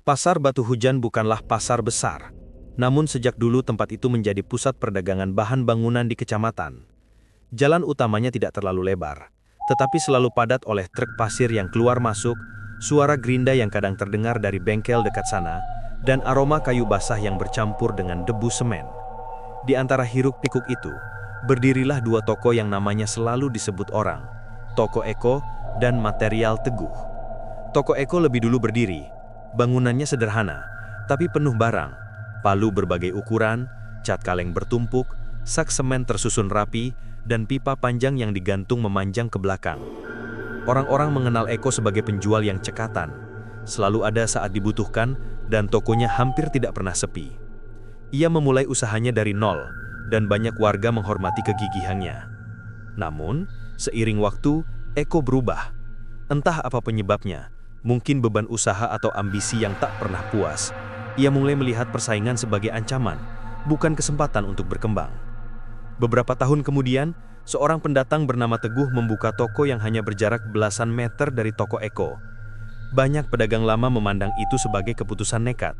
Pasar Batu Hujan bukanlah pasar besar, namun sejak dulu tempat itu menjadi pusat perdagangan bahan bangunan di kecamatan. Jalan utamanya tidak terlalu lebar, tetapi selalu padat oleh truk pasir yang keluar masuk, suara gerinda yang kadang terdengar dari bengkel dekat sana, dan aroma kayu basah yang bercampur dengan debu semen. Di antara hiruk-pikuk itu, berdirilah dua toko yang namanya selalu disebut orang, Toko Eko dan Material Teguh. Toko Eko lebih dulu berdiri. Bangunannya sederhana, tapi penuh barang. Palu berbagai ukuran, cat kaleng bertumpuk, sak semen tersusun rapi, dan pipa panjang yang digantung memanjang ke belakang. Orang-orang mengenal Eko sebagai penjual yang cekatan, selalu ada saat dibutuhkan, dan tokonya hampir tidak pernah sepi. Ia memulai usahanya dari nol, dan banyak warga menghormati kegigihannya. Namun, seiring waktu, Eko berubah. Entah apa penyebabnya, mungkin beban usaha atau ambisi yang tak pernah puas. Ia mulai melihat persaingan sebagai ancaman, bukan kesempatan untuk berkembang. Beberapa tahun kemudian, seorang pendatang bernama Teguh membuka toko yang hanya berjarak belasan meter dari toko Eko. Banyak pedagang lama memandang itu sebagai keputusan nekat.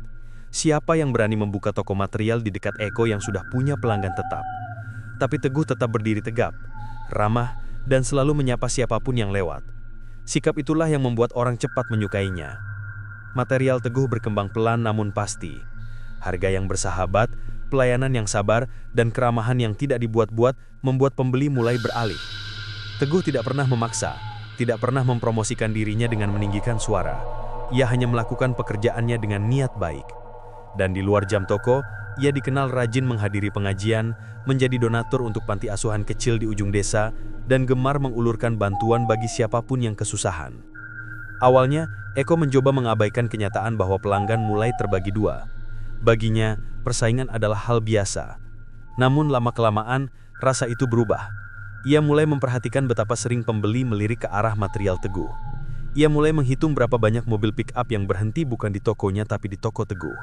Siapa yang berani membuka toko material di dekat Eko yang sudah punya pelanggan tetap? Tapi Teguh tetap berdiri tegap, ramah, dan selalu menyapa siapapun yang lewat. Sikap itulah yang membuat orang cepat menyukainya. Material Teguh berkembang pelan namun pasti. Harga yang bersahabat, pelayanan yang sabar, dan keramahan yang tidak dibuat-buat membuat pembeli mulai beralih. Teguh tidak pernah memaksa, tidak pernah mempromosikan dirinya dengan meninggikan suara. Ia hanya melakukan pekerjaannya dengan niat baik. Dan di luar jam toko, ia dikenal rajin menghadiri pengajian, menjadi donatur untuk panti asuhan kecil di ujung desa, dan gemar mengulurkan bantuan bagi siapapun yang kesusahan. Awalnya, Eko mencoba mengabaikan kenyataan bahwa pelanggan mulai terbagi dua. Baginya, persaingan adalah hal biasa. Namun lama-kelamaan, rasa itu berubah. Ia mulai memperhatikan betapa sering pembeli melirik ke arah Material Teguh. Ia mulai menghitung berapa banyak mobil pick-up yang berhenti bukan di tokonya tapi di toko Teguh.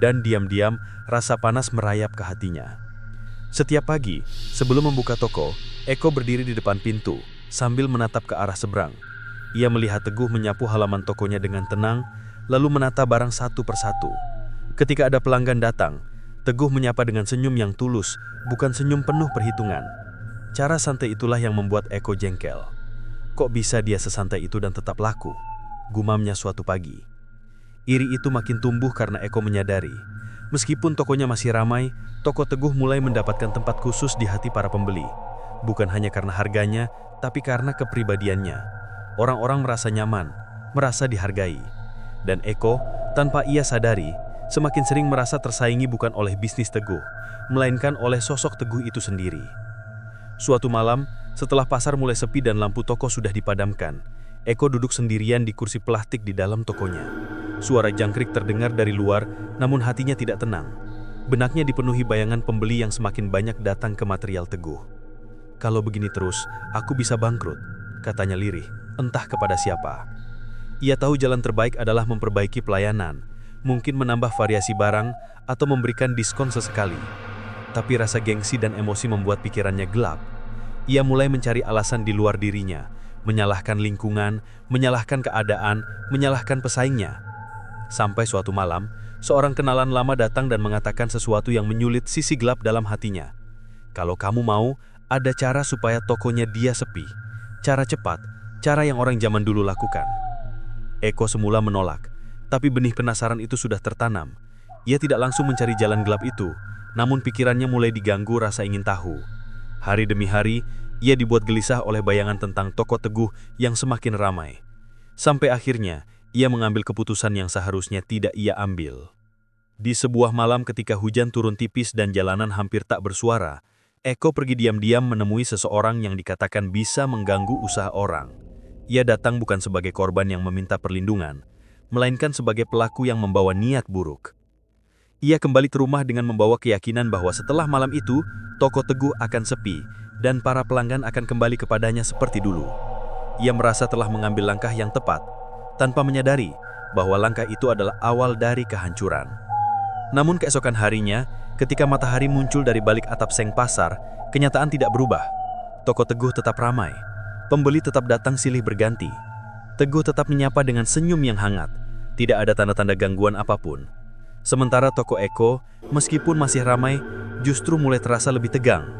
Dan diam-diam, rasa panas merayap ke hatinya. Setiap pagi, sebelum membuka toko, Eko berdiri di depan pintu, sambil menatap ke arah seberang. Ia melihat Teguh menyapu halaman tokonya dengan tenang, lalu menata barang satu persatu. Ketika ada pelanggan datang, Teguh menyapa dengan senyum yang tulus, bukan senyum penuh perhitungan. Cara santai itulah yang membuat Eko jengkel. Kok bisa dia sesantai itu dan tetap laku? Gumamnya suatu pagi. Iri itu makin tumbuh karena Eko menyadari, meskipun tokonya masih ramai, toko Teguh mulai mendapatkan tempat khusus di hati para pembeli. Bukan hanya karena harganya, tapi karena kepribadiannya. Orang-orang merasa nyaman, merasa dihargai. Dan Eko, tanpa ia sadari, semakin sering merasa tersaingi bukan oleh bisnis Teguh, melainkan oleh sosok Teguh itu sendiri. Suatu malam, setelah pasar mulai sepi dan lampu toko sudah dipadamkan, Eko duduk sendirian di kursi plastik di dalam tokonya. Suara jangkrik terdengar dari luar, namun hatinya tidak tenang. Benaknya dipenuhi bayangan pembeli yang semakin banyak datang ke Material Teguh. Kalau begini terus, aku bisa bangkrut, katanya lirih, entah kepada siapa. Ia tahu jalan terbaik adalah memperbaiki pelayanan, mungkin menambah variasi barang, atau memberikan diskon sesekali. Tapi rasa gengsi dan emosi membuat pikirannya gelap. Ia mulai mencari alasan di luar dirinya, menyalahkan lingkungan, menyalahkan keadaan, menyalahkan pesaingnya. Sampai suatu malam, seorang kenalan lama datang dan mengatakan sesuatu yang menyulit sisi gelap dalam hatinya. Kalau kamu mau, ada cara supaya tokonya dia sepi. Cara cepat, cara yang orang zaman dulu lakukan. Eko semula menolak, tapi benih penasaran itu sudah tertanam. Ia tidak langsung mencari jalan gelap itu, namun pikirannya mulai diganggu rasa ingin tahu. Hari demi hari, ia dibuat gelisah oleh bayangan tentang toko Teguh yang semakin ramai. Sampai akhirnya, ia mengambil keputusan yang seharusnya tidak ia ambil. Di sebuah malam ketika hujan turun tipis dan jalanan hampir tak bersuara, Eko pergi diam-diam menemui seseorang yang dikatakan bisa mengganggu usaha orang. Ia datang bukan sebagai korban yang meminta perlindungan, melainkan sebagai pelaku yang membawa niat buruk. Ia kembali ke rumah dengan membawa keyakinan bahwa setelah malam itu, toko Teguh akan sepi, dan para pelanggan akan kembali kepadanya seperti dulu. Ia merasa telah mengambil langkah yang tepat, tanpa menyadari bahwa langkah itu adalah awal dari kehancuran. Namun keesokan harinya, ketika matahari muncul dari balik atap seng pasar, kenyataan tidak berubah. Toko Teguh tetap ramai. Pembeli tetap datang silih berganti. Teguh tetap menyapa dengan senyum yang hangat. Tidak ada tanda-tanda gangguan apapun. Sementara toko Eko, meskipun masih ramai, justru mulai terasa lebih tegang.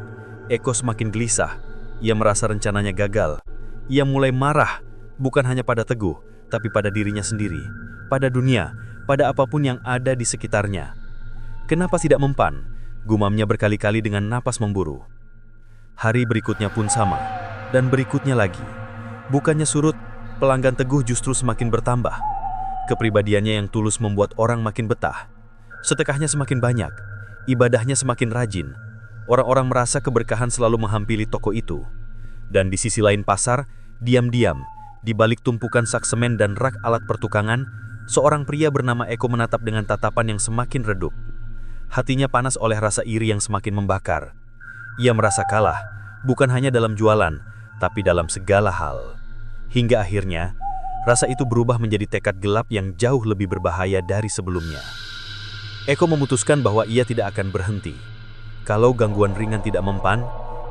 Eko semakin gelisah. Ia merasa rencananya gagal. Ia mulai marah, bukan hanya pada Teguh, tapi pada dirinya sendiri, pada dunia, pada apapun yang ada di sekitarnya. Kenapa tidak mempan? Gumamnya berkali-kali dengan napas memburu. Hari berikutnya pun sama, dan berikutnya lagi. Bukannya surut, pelanggan Teguh justru semakin bertambah. Kepribadiannya yang tulus membuat orang makin betah. Sedekahnya semakin banyak, ibadahnya semakin rajin. Orang-orang merasa keberkahan selalu menghampiri toko itu. Dan di sisi lain pasar, diam-diam, di balik tumpukan sak semen dan rak alat pertukangan, seorang pria bernama Eko menatap dengan tatapan yang semakin redup. Hatinya panas oleh rasa iri yang semakin membakar. Ia merasa kalah, bukan hanya dalam jualan, tapi dalam segala hal. Hingga akhirnya, rasa itu berubah menjadi tekad gelap yang jauh lebih berbahaya dari sebelumnya. Eko memutuskan bahwa ia tidak akan berhenti. Kalau gangguan ringan tidak mempan,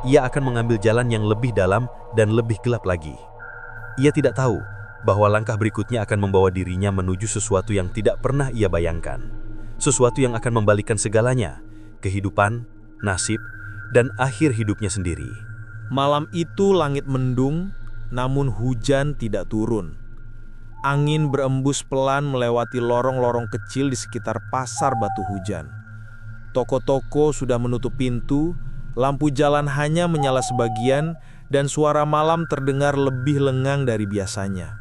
ia akan mengambil jalan yang lebih dalam dan lebih gelap lagi. Ia tidak tahu bahwa langkah berikutnya akan membawa dirinya menuju sesuatu yang tidak pernah ia bayangkan. Sesuatu yang akan membalikkan segalanya, kehidupan, nasib, dan akhir hidupnya sendiri. Malam itu langit mendung, namun hujan tidak turun. Angin berembus pelan melewati lorong-lorong kecil di sekitar pasar Batu Hujan. Toko-toko sudah menutup pintu, lampu jalan hanya menyala sebagian, dan suara malam terdengar lebih lengang dari biasanya.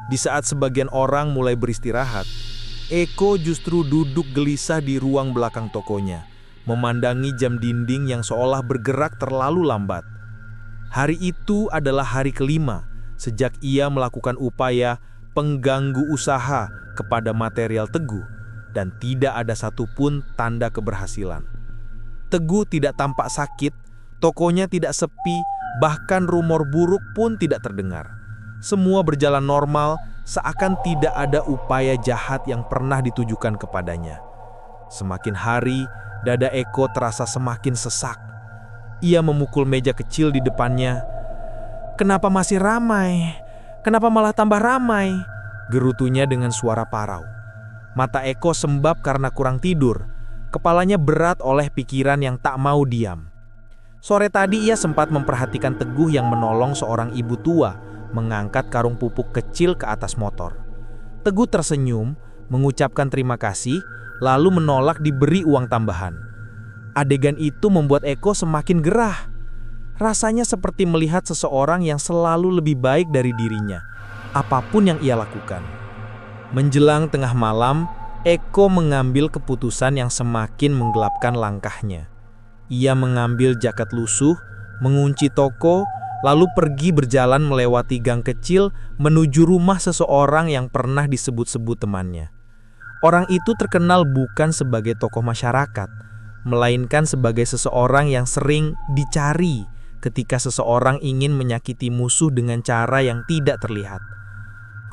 Di saat sebagian orang mulai beristirahat, Eko justru duduk gelisah di ruang belakang tokonya, memandangi jam dinding yang seolah bergerak terlalu lambat. Hari itu adalah hari kelima sejak ia melakukan upaya pengganggu usaha kepada material Teguh, dan tidak ada satupun tanda keberhasilan. Teguh tidak tampak sakit, tokonya tidak sepi, bahkan rumor buruk pun tidak terdengar. Semua berjalan normal, seakan tidak ada upaya jahat yang pernah ditujukan kepadanya. Semakin hari, dada Eko terasa semakin sesak. Ia memukul meja kecil di depannya. "Kenapa masih ramai? Kenapa malah tambah ramai?" gerutunya dengan suara parau. Mata Eko sembab karena kurang tidur. Kepalanya berat oleh pikiran yang tak mau diam. Sore tadi ia sempat memperhatikan Teguh yang menolong seorang ibu tua mengangkat karung pupuk kecil ke atas motor. Teguh tersenyum, mengucapkan terima kasih, lalu menolak diberi uang tambahan. Adegan itu membuat Eko semakin gerah. Rasanya seperti melihat seseorang yang selalu lebih baik dari dirinya, apapun yang ia lakukan. Menjelang tengah malam, Eko mengambil keputusan yang semakin menggelapkan langkahnya. Ia mengambil jaket lusuh, mengunci toko, lalu pergi berjalan melewati gang kecil menuju rumah seseorang yang pernah disebut-sebut temannya. Orang itu terkenal bukan sebagai tokoh masyarakat, melainkan sebagai seseorang yang sering dicari ketika seseorang ingin menyakiti musuh dengan cara yang tidak terlihat.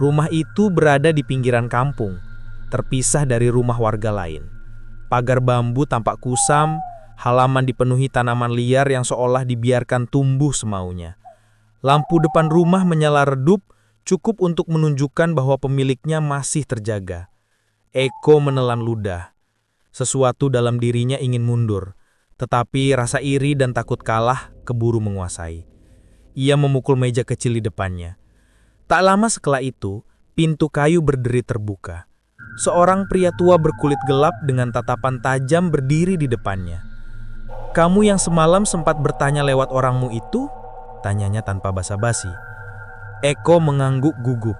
Rumah itu berada di pinggiran kampung, terpisah dari rumah warga lain. Pagar bambu tampak kusam, halaman dipenuhi tanaman liar yang seolah dibiarkan tumbuh semaunya. Lampu depan rumah menyala redup, cukup untuk menunjukkan bahwa pemiliknya masih terjaga. Eko menelan ludah. Sesuatu dalam dirinya ingin mundur, tetapi rasa iri dan takut kalah keburu menguasai. Ia memukul meja kecil di depannya. Tak lama setelah itu, pintu kayu berderi terbuka. Seorang pria tua berkulit gelap dengan tatapan tajam berdiri di depannya. "Kamu yang semalam sempat bertanya lewat orangmu itu?" tanyanya tanpa basa-basi. Eko mengangguk gugup.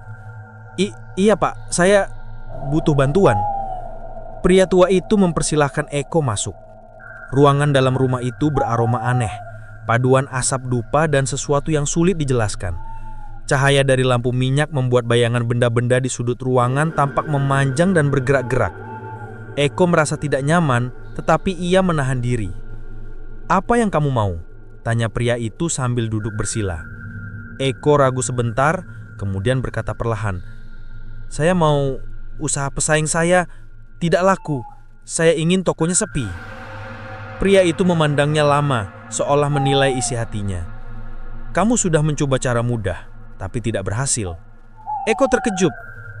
Iya pak, saya butuh bantuan." Pria tua itu mempersilahkan Eko masuk. Ruangan dalam rumah itu beraroma aneh, paduan asap dupa dan sesuatu yang sulit dijelaskan. Cahaya dari lampu minyak membuat bayangan benda-benda di sudut ruangan tampak memanjang dan bergerak-gerak. Eko merasa tidak nyaman, tetapi ia menahan diri. "Apa yang kamu mau?" tanya pria itu sambil duduk bersila. Eko ragu sebentar, kemudian berkata perlahan, "Saya mau usaha pesaing saya tidak laku. Saya ingin tokonya sepi." Pria itu memandangnya lama, seolah menilai isi hatinya. "Kamu sudah mencoba cara mudah, tapi tidak berhasil." Eko terkejut.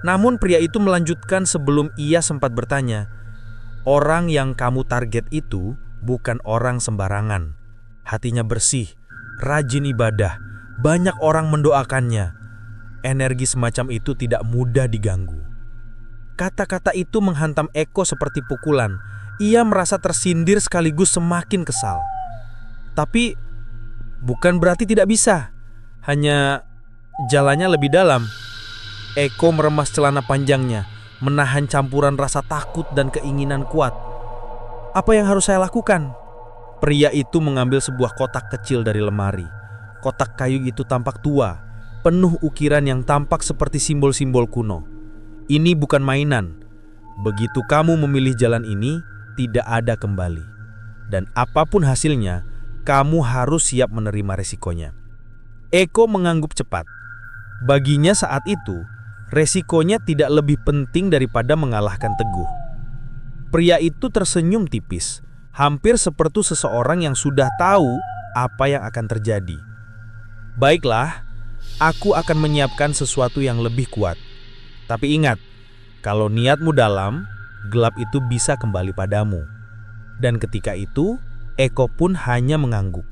Namun pria itu melanjutkan sebelum ia sempat bertanya, "Orang yang kamu target itu bukan orang sembarangan. Hatinya bersih, rajin ibadah, banyak orang mendoakannya. Energi semacam itu tidak mudah diganggu." Kata-kata itu menghantam Eko seperti pukulan. Ia merasa tersindir sekaligus semakin kesal. Tapi bukan berarti tidak bisa, hanya jalannya lebih dalam. Eko meremas celana panjangnya, menahan campuran rasa takut dan keinginan kuat. "Apa yang harus saya lakukan?" Pria itu mengambil sebuah kotak kecil dari lemari. Kotak kayu itu tampak tua, penuh ukiran yang tampak seperti simbol-simbol kuno. "Ini bukan mainan. Begitu kamu memilih jalan ini, tidak ada kembali. Dan apapun hasilnya, kamu harus siap menerima resikonya." Eko mengangguk cepat. Baginya saat itu, resikonya tidak lebih penting daripada mengalahkan Teguh. Pria itu tersenyum tipis, hampir seperti seseorang yang sudah tahu apa yang akan terjadi. "Baiklah, aku akan menyiapkan sesuatu yang lebih kuat. Tapi ingat, kalau niatmu dalam, gelap itu bisa kembali padamu." Dan ketika itu, Eko pun hanya mengangguk.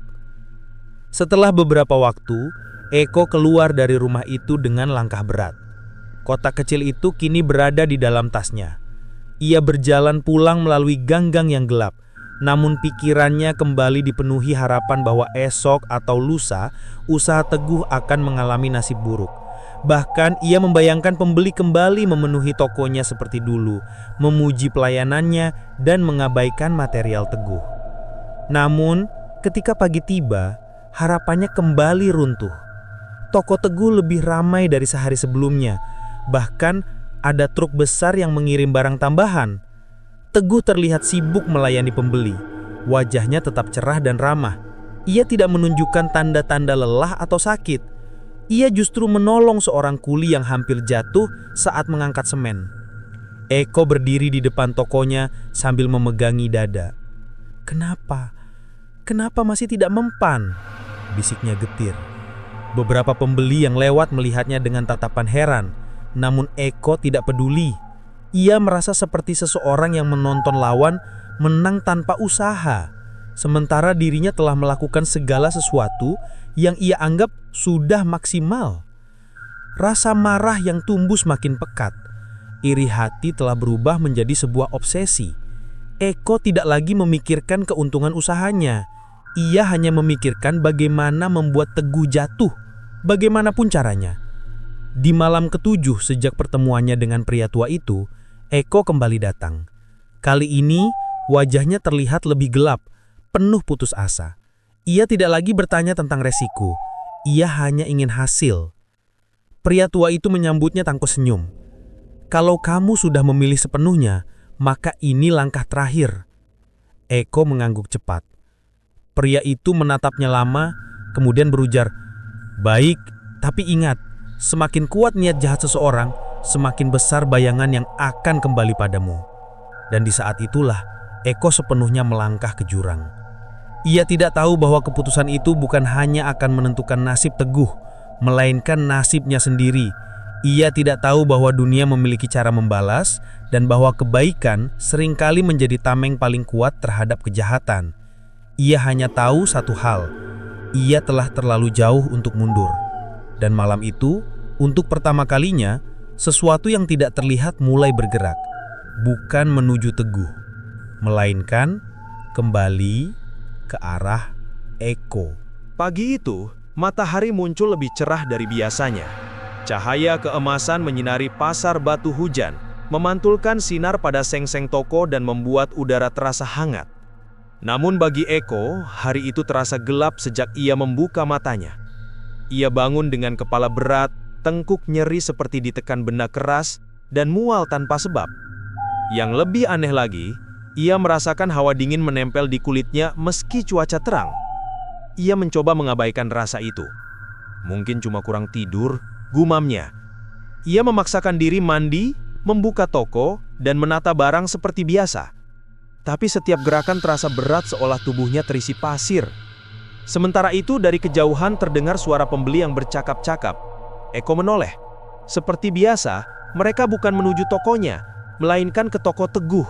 Setelah beberapa waktu, Eko keluar dari rumah itu dengan langkah berat. Kotak kecil itu kini berada di dalam tasnya. Ia berjalan pulang melalui gang-gang yang gelap, namun pikirannya kembali dipenuhi harapan bahwa esok atau lusa usaha Teguh akan mengalami nasib buruk. Bahkan ia membayangkan pembeli kembali memenuhi tokonya seperti dulu, memuji pelayanannya dan mengabaikan material Teguh. Namun ketika pagi tiba, harapannya kembali runtuh. Toko Teguh lebih ramai dari sehari sebelumnya. Bahkan ada truk besar yang mengirim barang tambahan. Teguh terlihat sibuk melayani pembeli. Wajahnya tetap cerah dan ramah. Ia tidak menunjukkan tanda-tanda lelah atau sakit. Ia justru menolong seorang kuli yang hampir jatuh saat mengangkat semen. Eko berdiri di depan tokonya sambil memegangi dada. "Kenapa? Kenapa masih tidak mempan?" bisiknya getir. Beberapa pembeli yang lewat melihatnya dengan tatapan heran. Namun Eko tidak peduli. Ia merasa seperti seseorang yang menonton lawan menang tanpa usaha, sementara dirinya telah melakukan segala sesuatu yang ia anggap sudah maksimal. Rasa marah yang tumbuh semakin pekat. Iri hati telah berubah menjadi sebuah obsesi. Eko tidak lagi memikirkan keuntungan usahanya. Ia hanya memikirkan bagaimana membuat Teguh jatuh, bagaimanapun caranya. Di malam ketujuh sejak pertemuannya dengan pria tua itu, Eko kembali datang. Kali ini wajahnya terlihat lebih gelap, penuh putus asa. Ia tidak lagi bertanya tentang resiko, ia hanya ingin hasil. Pria tua itu menyambutnya tanpa senyum. "Kalau kamu sudah memilih sepenuhnya, maka ini langkah terakhir." Eko mengangguk cepat. Pria itu menatapnya lama, kemudian berujar, "Baik, tapi ingat, semakin kuat niat jahat seseorang, semakin besar bayangan yang akan kembali padamu." Dan di saat itulah, Eko sepenuhnya melangkah ke jurang. Ia tidak tahu bahwa keputusan itu bukan hanya akan menentukan nasib Teguh, melainkan nasibnya sendiri. Ia tidak tahu bahwa dunia memiliki cara membalas, dan bahwa kebaikan seringkali menjadi tameng paling kuat terhadap kejahatan. Ia hanya tahu satu hal, ia telah terlalu jauh untuk mundur. Dan malam itu, untuk pertama kalinya, sesuatu yang tidak terlihat mulai bergerak. Bukan menuju Teguh, melainkan kembali ke arah Eko. Pagi itu, matahari muncul lebih cerah dari biasanya. Cahaya keemasan menyinari pasar batu hujan, memantulkan sinar pada seng-seng toko dan membuat udara terasa hangat. Namun bagi Eko, hari itu terasa gelap sejak ia membuka matanya. Ia bangun dengan kepala berat, tengkuk nyeri seperti ditekan benda keras, dan mual tanpa sebab. Yang lebih aneh lagi, ia merasakan hawa dingin menempel di kulitnya meski cuaca terang. Ia mencoba mengabaikan rasa itu. Mungkin cuma kurang tidur, gumamnya. Ia memaksakan diri mandi, membuka toko, dan menata barang seperti biasa. Tapi setiap gerakan terasa berat seolah tubuhnya terisi pasir. Sementara itu dari kejauhan terdengar suara pembeli yang bercakap-cakap. Eko menoleh. Seperti biasa, Mereka bukan menuju tokonya, melainkan ke toko Teguh.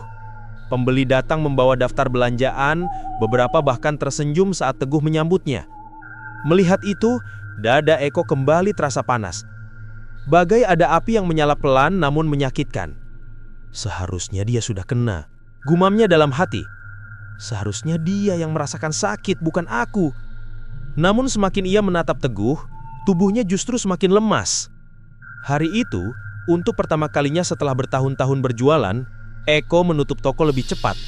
Pembeli datang membawa daftar belanjaan, beberapa bahkan tersenyum saat Teguh menyambutnya. Melihat itu, dada Eko kembali terasa panas. Bagai ada api yang menyala pelan namun menyakitkan. Seharusnya dia sudah kena, gumamnya dalam hati. Seharusnya dia yang merasakan sakit, bukan aku. Namun semakin ia menatap Teguh, tubuhnya justru semakin lemas. Hari itu, untuk pertama kalinya setelah bertahun-tahun berjualan, Eko menutup toko lebih cepat.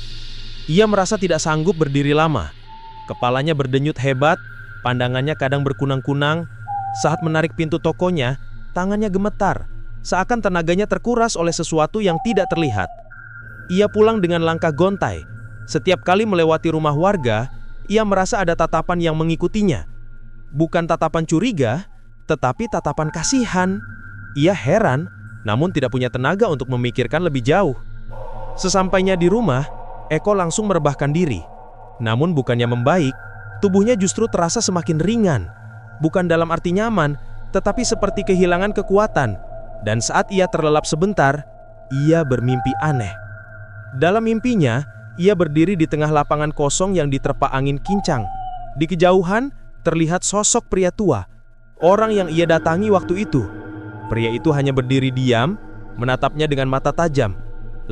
Ia merasa tidak sanggup berdiri lama. Kepalanya berdenyut hebat, pandangannya kadang berkunang-kunang. Saat menarik pintu tokonya, tangannya gemetar, seakan tenaganya terkuras oleh sesuatu yang tidak terlihat. Ia pulang dengan langkah gontai. Setiap kali melewati rumah warga, ia merasa ada tatapan yang mengikutinya. Bukan tatapan curiga, tetapi tatapan kasihan. Ia heran, namun tidak punya tenaga untuk memikirkan lebih jauh. Sesampainya di rumah, Eko langsung merebahkan diri. Namun bukannya membaik, tubuhnya justru terasa semakin ringan. Bukan dalam arti nyaman, tetapi seperti kehilangan kekuatan. Dan saat ia terlelap sebentar, ia bermimpi aneh. Dalam mimpinya, ia berdiri di tengah lapangan kosong yang diterpa angin kincang. Di kejauhan, terlihat sosok pria tua, orang yang ia datangi waktu itu. Pria itu hanya berdiri diam, menatapnya dengan mata tajam.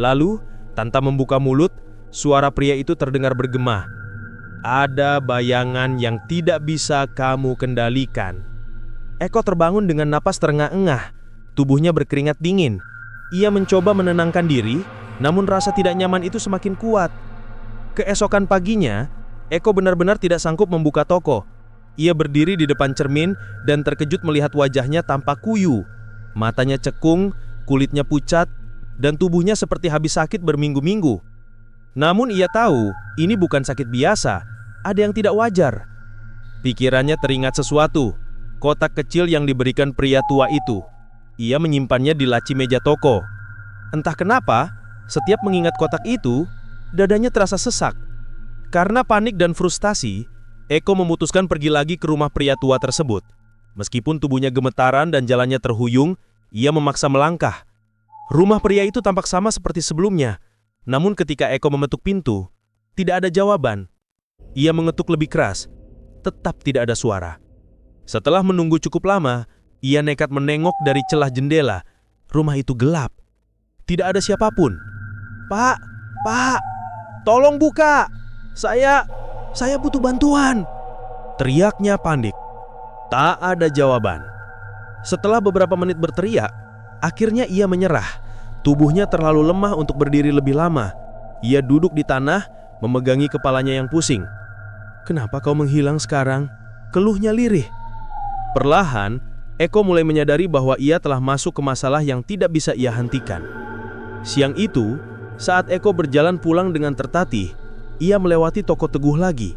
Lalu, tanpa membuka mulut, suara pria itu terdengar bergema. Ada bayangan yang tidak bisa kamu kendalikan. Eko terbangun dengan napas terengah-engah. Tubuhnya berkeringat dingin. Ia mencoba menenangkan diri, namun rasa tidak nyaman itu semakin kuat. Keesokan paginya, Eko benar-benar tidak sanggup membuka toko. Ia berdiri di depan cermin dan terkejut melihat wajahnya tampak kuyu. Matanya cekung, kulitnya pucat, dan tubuhnya seperti habis sakit berminggu-minggu. Namun ia tahu, ini bukan sakit biasa, ada yang tidak wajar. Pikirannya teringat sesuatu, kotak kecil yang diberikan pria tua itu. Ia menyimpannya di laci meja toko. Entah kenapa, setiap mengingat kotak itu, dadanya terasa sesak. Karena panik dan frustasi, Eko memutuskan pergi lagi ke rumah pria tua tersebut. Meskipun tubuhnya gemetaran dan jalannya terhuyung, ia memaksa melangkah. Rumah pria itu tampak sama seperti sebelumnya. Namun ketika Eko mengetuk pintu, tidak ada jawaban. Ia mengetuk lebih keras, tetap tidak ada suara. Setelah menunggu cukup lama, ia nekat menengok dari celah jendela. Rumah itu gelap. Tidak ada siapapun. Pak, tolong buka. Saya butuh bantuan. Teriaknya panik. Tak ada jawaban. Setelah beberapa menit berteriak, akhirnya ia menyerah. Tubuhnya terlalu lemah untuk berdiri lebih lama. Ia duduk di tanah, memegangi kepalanya yang pusing. Kenapa kau menghilang sekarang? Keluhnya lirih. Perlahan, Eko mulai menyadari bahwa ia telah masuk ke masalah yang tidak bisa ia hentikan. Siang itu, saat Eko berjalan pulang dengan tertatih, ia melewati toko Teguh lagi.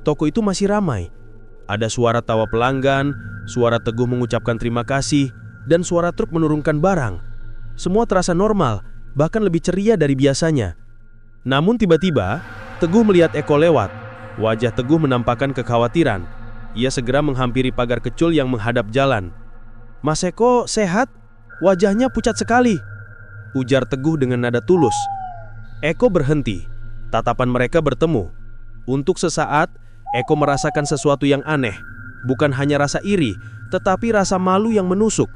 Toko itu masih ramai. Ada suara tawa pelanggan, suara Teguh mengucapkan terima kasih, dan suara truk menurunkan barang. Semua terasa normal, bahkan lebih ceria dari biasanya. Namun tiba-tiba, Teguh melihat Eko lewat. Wajah Teguh menampakkan kekhawatiran. Ia segera menghampiri pagar kecil yang menghadap jalan. Mas Eko sehat? Wajahnya pucat sekali, ujar Teguh dengan nada tulus. Eko berhenti. Tatapan mereka bertemu. Untuk sesaat, Eko merasakan sesuatu yang aneh. Bukan hanya rasa iri, tetapi rasa malu yang menusuk.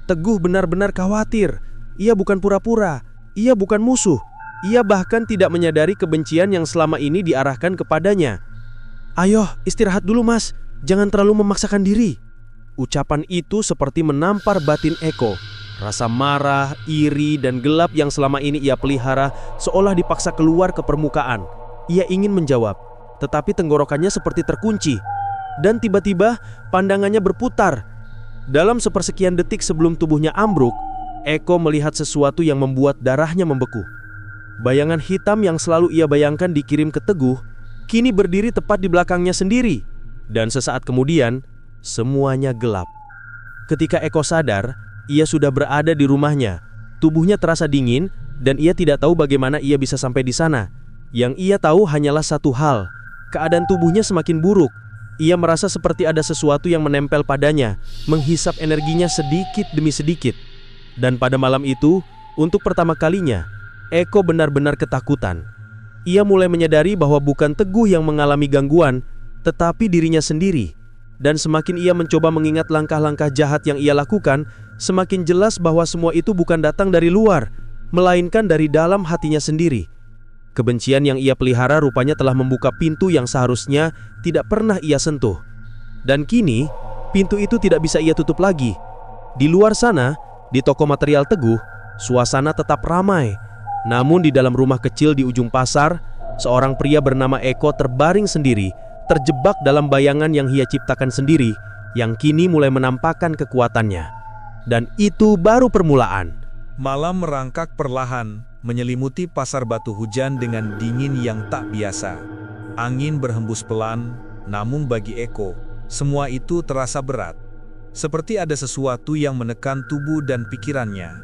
Teguh benar-benar khawatir. Ia bukan pura-pura. Ia bukan musuh. Ia bahkan tidak menyadari kebencian yang selama ini diarahkan kepadanya. Ayo, istirahat dulu mas. Jangan terlalu memaksakan diri. Ucapan itu seperti menampar batin Eko. Rasa marah, iri, dan gelap yang selama ini ia pelihara seolah dipaksa keluar ke permukaan. Ia ingin menjawab, tetapi tenggorokannya seperti terkunci. Dan tiba-tiba pandangannya berputar. Dalam sepersekian detik sebelum tubuhnya ambruk, Eko melihat sesuatu yang membuat darahnya membeku. Bayangan hitam yang selalu ia bayangkan dikirim ke Teguh, kini berdiri tepat di belakangnya sendiri. Dan sesaat kemudian, semuanya gelap. Ketika Eko sadar, ia sudah berada di rumahnya. Tubuhnya terasa dingin, dan ia tidak tahu bagaimana ia bisa sampai di sana. Yang ia tahu hanyalah satu hal, keadaan tubuhnya semakin buruk. Ia merasa seperti ada sesuatu yang menempel padanya, menghisap energinya sedikit demi sedikit. Dan pada malam itu, untuk pertama kalinya, Eko benar-benar ketakutan. Ia mulai menyadari bahwa bukan Teguh yang mengalami gangguan, tetapi dirinya sendiri. Dan semakin ia mencoba mengingat langkah-langkah jahat yang ia lakukan, semakin jelas bahwa semua itu bukan datang dari luar, melainkan dari dalam hatinya sendiri. Kebencian yang ia pelihara rupanya telah membuka pintu yang seharusnya tidak pernah ia sentuh. Dan kini, pintu itu tidak bisa ia tutup lagi. Di luar sana, di toko material Teguh, suasana tetap ramai. Namun di dalam rumah kecil di ujung pasar, seorang pria bernama Eko terbaring sendiri, terjebak dalam bayangan yang ia ciptakan sendiri, yang kini mulai menampakkan kekuatannya. Dan itu baru permulaan. Malam merangkak perlahan, menyelimuti pasar batu hujan dengan dingin yang tak biasa. Angin berhembus pelan, namun bagi Eko, semua itu terasa berat. Seperti ada sesuatu yang menekan tubuh dan pikirannya.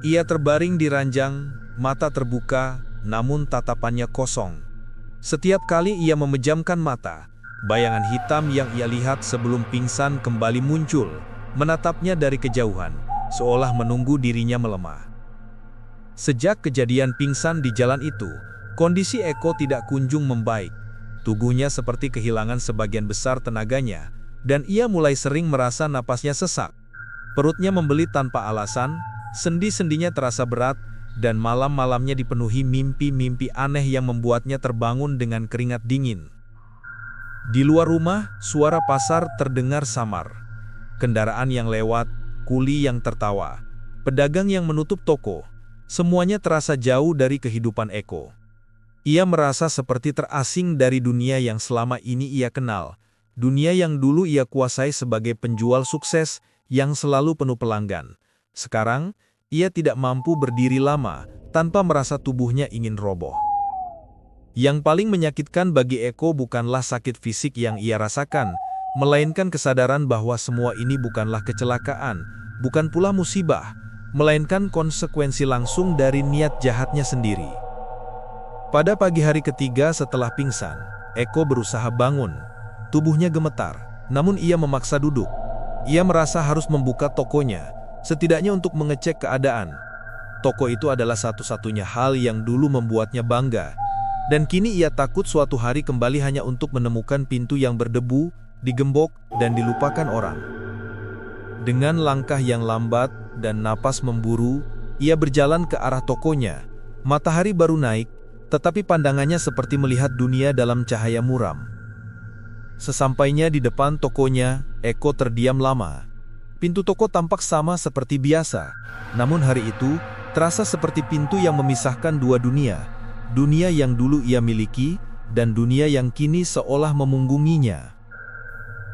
Ia terbaring di ranjang, mata terbuka, namun tatapannya kosong. Setiap kali ia memejamkan mata, bayangan hitam yang ia lihat sebelum pingsan kembali muncul, menatapnya dari kejauhan, seolah menunggu dirinya melemah. Sejak kejadian pingsan di jalan itu, kondisi Eko tidak kunjung membaik. Tubuhnya seperti kehilangan sebagian besar tenaganya, dan ia mulai sering merasa napasnya sesak. Perutnya membelit tanpa alasan, sendi-sendinya terasa berat, dan malam-malamnya dipenuhi mimpi-mimpi aneh yang membuatnya terbangun dengan keringat dingin. Di luar rumah, suara pasar terdengar samar. Kendaraan yang lewat, kuli yang tertawa, pedagang yang menutup toko, semuanya terasa jauh dari kehidupan Eko. Ia merasa seperti terasing dari dunia yang selama ini ia kenal, dunia yang dulu ia kuasai sebagai penjual sukses yang selalu penuh pelanggan. Sekarang, ia tidak mampu berdiri lama tanpa merasa tubuhnya ingin roboh. Yang paling menyakitkan bagi Eko bukanlah sakit fisik yang ia rasakan, melainkan kesadaran bahwa semua ini bukanlah kecelakaan, bukan pula musibah, melainkan konsekuensi langsung dari niat jahatnya sendiri. Pada pagi hari ketiga setelah pingsan, Eko berusaha bangun. Tubuhnya gemetar, namun ia memaksa duduk. Ia merasa harus membuka tokonya, setidaknya untuk mengecek keadaan. Toko itu adalah satu-satunya hal yang dulu membuatnya bangga, dan kini ia takut suatu hari kembali hanya untuk menemukan pintu yang berdebu, digembok, dan dilupakan orang. Dengan langkah yang lambat dan napas memburu, ia berjalan ke arah tokonya. Matahari baru naik, tetapi pandangannya seperti melihat dunia dalam cahaya muram. Sesampainya di depan tokonya, Eko terdiam lama. Pintu toko tampak sama seperti biasa, namun hari itu terasa seperti pintu yang memisahkan dua dunia. Dunia yang dulu ia miliki, dan dunia yang kini seolah memunggunginya.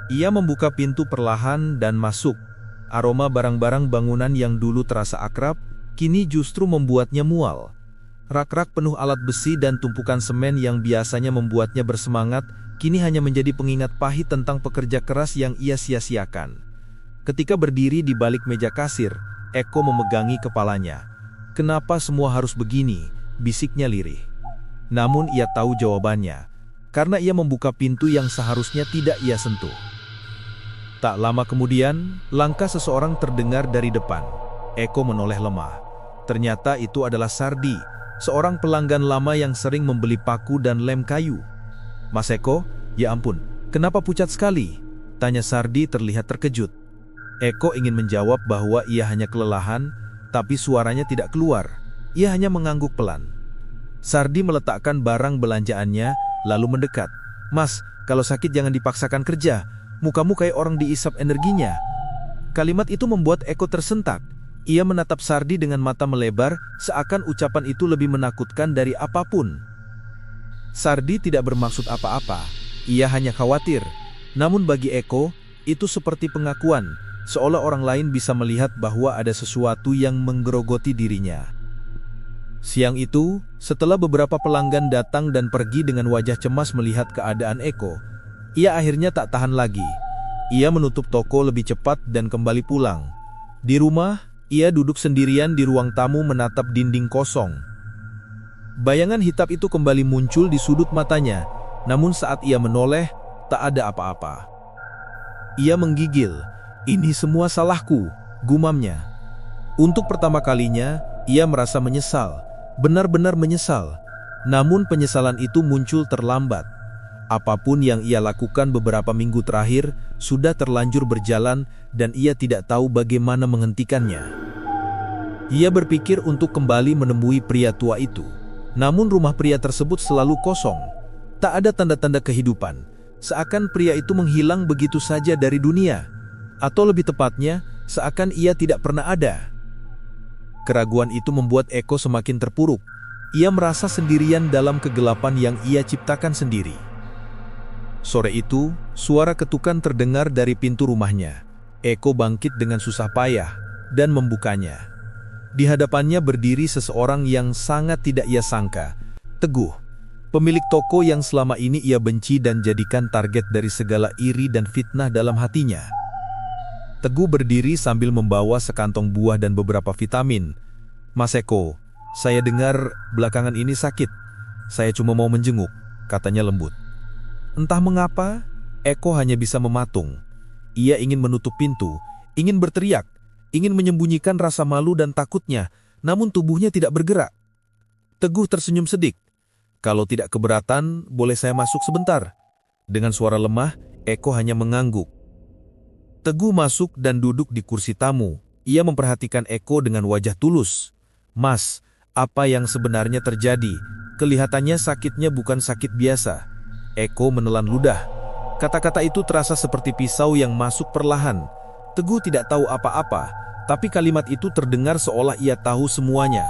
Ia membuka pintu perlahan dan masuk. Aroma barang-barang bangunan yang dulu terasa akrab, kini justru membuatnya mual. Rak-rak penuh alat besi dan tumpukan semen yang biasanya membuatnya bersemangat, kini hanya menjadi pengingat pahit tentang pekerja keras yang ia sia-siakan. Ketika berdiri di balik meja kasir, Eko memegangi kepalanya. "Kenapa semua harus begini?" bisiknya lirih. Namun ia tahu jawabannya, karena ia membuka pintu yang seharusnya tidak ia sentuh. Tak lama kemudian, langkah seseorang terdengar dari depan. Eko menoleh lemah. Ternyata itu adalah Sardi, seorang pelanggan lama yang sering membeli paku dan lem kayu. "Mas Eko, ya ampun, kenapa pucat sekali?" tanya Sardi terlihat terkejut. Eko ingin menjawab bahwa ia hanya kelelahan, tapi suaranya tidak keluar. Ia hanya mengangguk pelan. Sardi meletakkan barang belanjaannya, lalu mendekat. "Mas, kalau sakit jangan dipaksakan kerja. Mukamu kayak orang diisap energinya." Kalimat itu membuat Eko tersentak. Ia menatap Sardi dengan mata melebar, seakan ucapan itu lebih menakutkan dari apapun. Sardi tidak bermaksud apa-apa. Ia hanya khawatir. Namun bagi Eko, itu seperti pengakuan, seolah orang lain bisa melihat bahwa ada sesuatu yang menggerogoti dirinya. Siang itu, setelah beberapa pelanggan datang dan pergi dengan wajah cemas melihat keadaan Eko, ia akhirnya tak tahan lagi. Ia menutup toko lebih cepat dan kembali pulang. Di rumah, ia duduk sendirian di ruang tamu menatap dinding kosong. Bayangan hitam itu kembali muncul di sudut matanya, namun saat ia menoleh, tak ada apa-apa. Ia menggigil. "Ini semua salahku," gumamnya. Untuk pertama kalinya, ia merasa menyesal, benar-benar menyesal. Namun penyesalan itu muncul terlambat. Apapun yang ia lakukan beberapa minggu terakhir sudah terlanjur berjalan dan ia tidak tahu bagaimana menghentikannya. Ia berpikir untuk kembali menemui pria tua itu. Namun rumah pria tersebut selalu kosong. Tak ada tanda-tanda kehidupan. Seakan pria itu menghilang begitu saja dari dunia. Atau lebih tepatnya, seakan ia tidak pernah ada. Keraguan itu membuat Eko semakin terpuruk. Ia merasa sendirian dalam kegelapan yang ia ciptakan sendiri. Sore itu, suara ketukan terdengar dari pintu rumahnya. Eko bangkit dengan susah payah dan membukanya. Di hadapannya berdiri seseorang yang sangat tidak ia sangka, Teguh, pemilik toko yang selama ini ia benci dan jadikan target dari segala iri dan fitnah dalam hatinya. Teguh berdiri sambil membawa sekantong buah dan beberapa vitamin. "Mas Eko, saya dengar belakangan ini sakit. Saya cuma mau menjenguk," katanya lembut. Entah mengapa, Eko hanya bisa mematung. Ia ingin menutup pintu, ingin berteriak, ingin menyembunyikan rasa malu dan takutnya, namun tubuhnya tidak bergerak. Teguh tersenyum sedikit. "Kalau tidak keberatan, boleh saya masuk sebentar?" Dengan suara lemah, Eko hanya mengangguk. Teguh masuk dan duduk di kursi tamu. Ia memperhatikan Eko dengan wajah tulus. "Mas, apa yang sebenarnya terjadi? Kelihatannya sakitnya bukan sakit biasa." Eko menelan ludah. Kata-kata itu terasa seperti pisau yang masuk perlahan. Teguh tidak tahu apa-apa, tapi kalimat itu terdengar seolah ia tahu semuanya.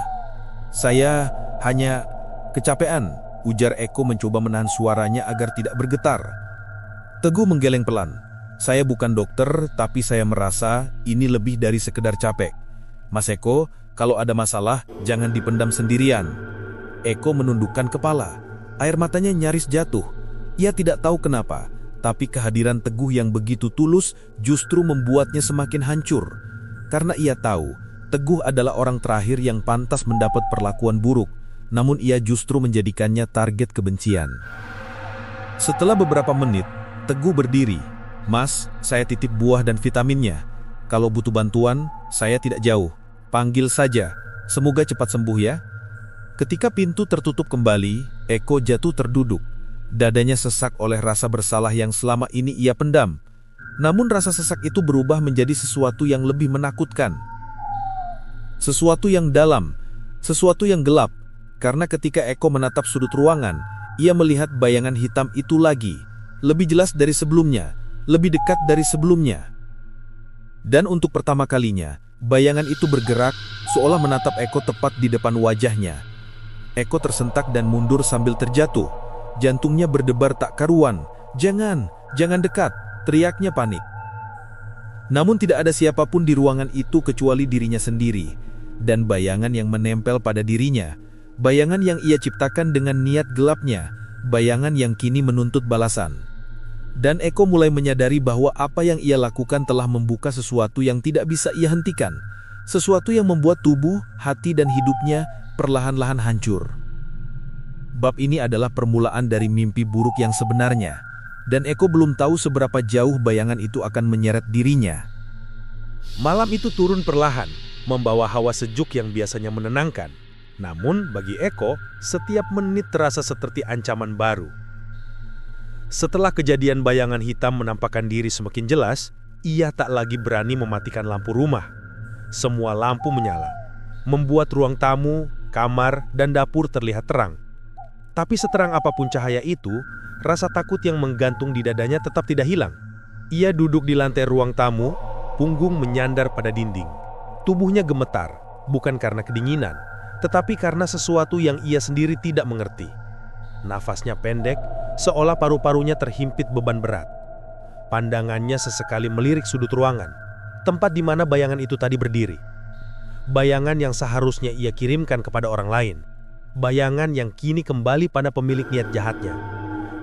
"Saya hanya kecapean," ujar Eko mencoba menahan suaranya agar tidak bergetar. Teguh menggeleng pelan. "Saya bukan dokter, tapi saya merasa ini lebih dari sekedar capek. Mas Eko, kalau ada masalah, jangan dipendam sendirian." Eko menundukkan kepala. Air matanya nyaris jatuh. Ia tidak tahu kenapa, tapi kehadiran Teguh yang begitu tulus justru membuatnya semakin hancur. Karena ia tahu, Teguh adalah orang terakhir yang pantas mendapat perlakuan buruk, namun ia justru menjadikannya target kebencian. Setelah beberapa menit, Teguh berdiri. "Mas, saya titip buah dan vitaminnya. Kalau butuh bantuan, saya tidak jauh. Panggil saja. Semoga cepat sembuh ya." Ketika pintu tertutup kembali, Eko jatuh terduduk. Dadanya sesak oleh rasa bersalah yang selama ini ia pendam. Namun rasa sesak itu berubah menjadi sesuatu yang lebih menakutkan. Sesuatu yang dalam, sesuatu yang gelap. Karena ketika Eko menatap sudut ruangan, ia melihat bayangan hitam itu lagi. Lebih jelas dari sebelumnya. Lebih dekat dari sebelumnya. Dan untuk pertama kalinya, bayangan itu bergerak seolah menatap Eko tepat di depan wajahnya. Eko tersentak dan mundur sambil terjatuh. Jantungnya berdebar tak karuan. Jangan dekat," teriaknya panik. Namun tidak ada siapapun di ruangan itu kecuali dirinya sendiri. Dan bayangan yang menempel pada dirinya. Bayangan yang ia ciptakan dengan niat gelapnya. Bayangan yang kini menuntut balasan. Dan Eko mulai menyadari bahwa apa yang ia lakukan telah membuka sesuatu yang tidak bisa ia hentikan. Sesuatu yang membuat tubuh, hati dan hidupnya perlahan-lahan hancur. Bab ini adalah permulaan dari mimpi buruk yang sebenarnya. Dan Eko belum tahu seberapa jauh bayangan itu akan menyeret dirinya. Malam itu turun perlahan, membawa hawa sejuk yang biasanya menenangkan. Namun bagi Eko, setiap menit terasa seperti ancaman baru. Setelah kejadian bayangan hitam menampakkan diri semakin jelas, ia tak lagi berani mematikan lampu rumah. Semua lampu menyala, membuat ruang tamu, kamar, dan dapur terlihat terang. Tapi seterang apapun cahaya itu, rasa takut yang menggantung di dadanya tetap tidak hilang. Ia duduk di lantai ruang tamu, punggung menyandar pada dinding. Tubuhnya gemetar, bukan karena kedinginan, tetapi karena sesuatu yang ia sendiri tidak mengerti. Nafasnya pendek, seolah paru-parunya terhimpit beban berat. Pandangannya sesekali melirik sudut ruangan, tempat di mana bayangan itu tadi berdiri. Bayangan yang seharusnya ia kirimkan kepada orang lain. Bayangan yang kini kembali pada pemilik niat jahatnya.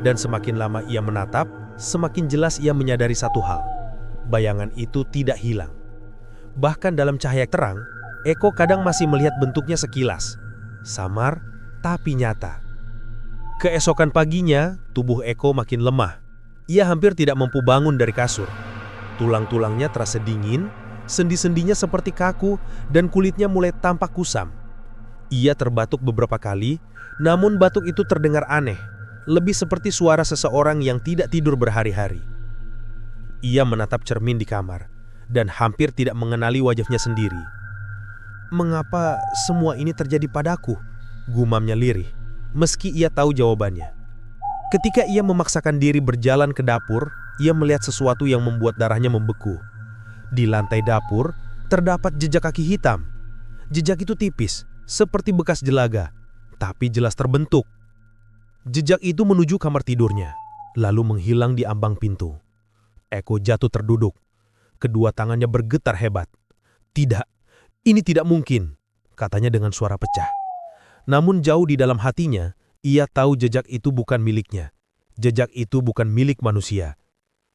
Dan semakin lama ia menatap, semakin jelas ia menyadari satu hal. Bayangan itu tidak hilang. Bahkan dalam cahaya terang, Eko kadang masih melihat bentuknya sekilas. Samar, tapi nyata. Keesokan paginya, tubuh Eko makin lemah. Ia hampir tidak mampu bangun dari kasur. Tulang-tulangnya terasa dingin, sendi-sendinya seperti kaku dan kulitnya mulai tampak kusam. Ia terbatuk beberapa kali, namun batuk itu terdengar aneh, lebih seperti suara seseorang yang tidak tidur berhari-hari. Ia menatap cermin di kamar dan hampir tidak mengenali wajahnya sendiri. "Mengapa semua ini terjadi padaku?" gumamnya lirih, meski ia tahu jawabannya. Ketika ia memaksakan diri berjalan ke dapur, ia melihat sesuatu yang membuat darahnya membeku. Di lantai dapur, terdapat jejak kaki hitam. Jejak itu tipis, seperti bekas jelaga, tapi jelas terbentuk. Jejak itu menuju kamar tidurnya, lalu menghilang di ambang pintu. Eko jatuh terduduk. Kedua tangannya bergetar hebat. "Tidak, ini tidak mungkin," katanya dengan suara pecah. Namun jauh di dalam hatinya, ia tahu jejak itu bukan miliknya. Jejak itu bukan milik manusia.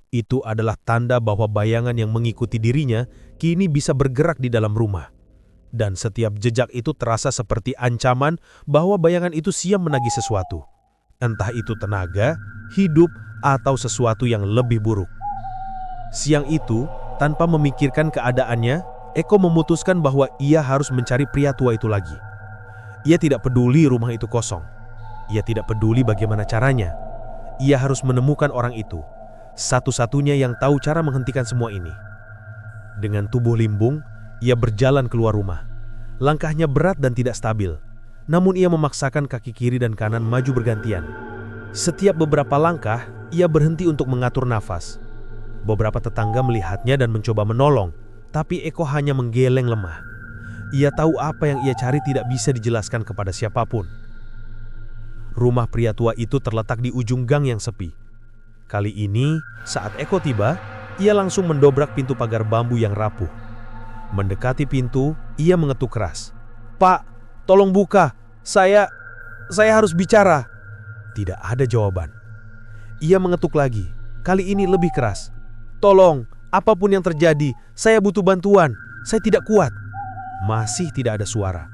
Itu adalah tanda bahwa bayangan yang mengikuti dirinya kini bisa bergerak di dalam rumah. Dan setiap jejak itu terasa seperti ancaman bahwa bayangan itu siap menagih sesuatu. Entah itu tenaga, hidup, atau sesuatu yang lebih buruk. Siang itu, tanpa memikirkan keadaannya, Eko memutuskan bahwa ia harus mencari pria tua itu lagi. Ia tidak peduli rumah itu kosong. Ia tidak peduli bagaimana caranya. Ia harus menemukan orang itu, satu-satunya yang tahu cara menghentikan semua ini. Dengan tubuh limbung, ia berjalan keluar rumah. Langkahnya berat dan tidak stabil, namun ia memaksakan kaki kiri dan kanan maju bergantian. Setiap beberapa langkah, ia berhenti untuk mengatur nafas. Beberapa tetangga melihatnya dan mencoba menolong, tapi Eko hanya menggeleng lemah. Ia tahu apa yang ia cari tidak bisa dijelaskan kepada siapapun. Rumah pria tua itu terletak di ujung gang yang sepi. Kali ini, saat Eko tiba, ia langsung mendobrak pintu pagar bambu yang rapuh. Mendekati pintu, ia mengetuk keras. "Pak, tolong buka. Saya harus bicara." Tidak ada jawaban. Ia mengetuk lagi, kali ini lebih keras. "Tolong, apapun yang terjadi, saya butuh bantuan. Saya tidak kuat." Masih tidak ada suara.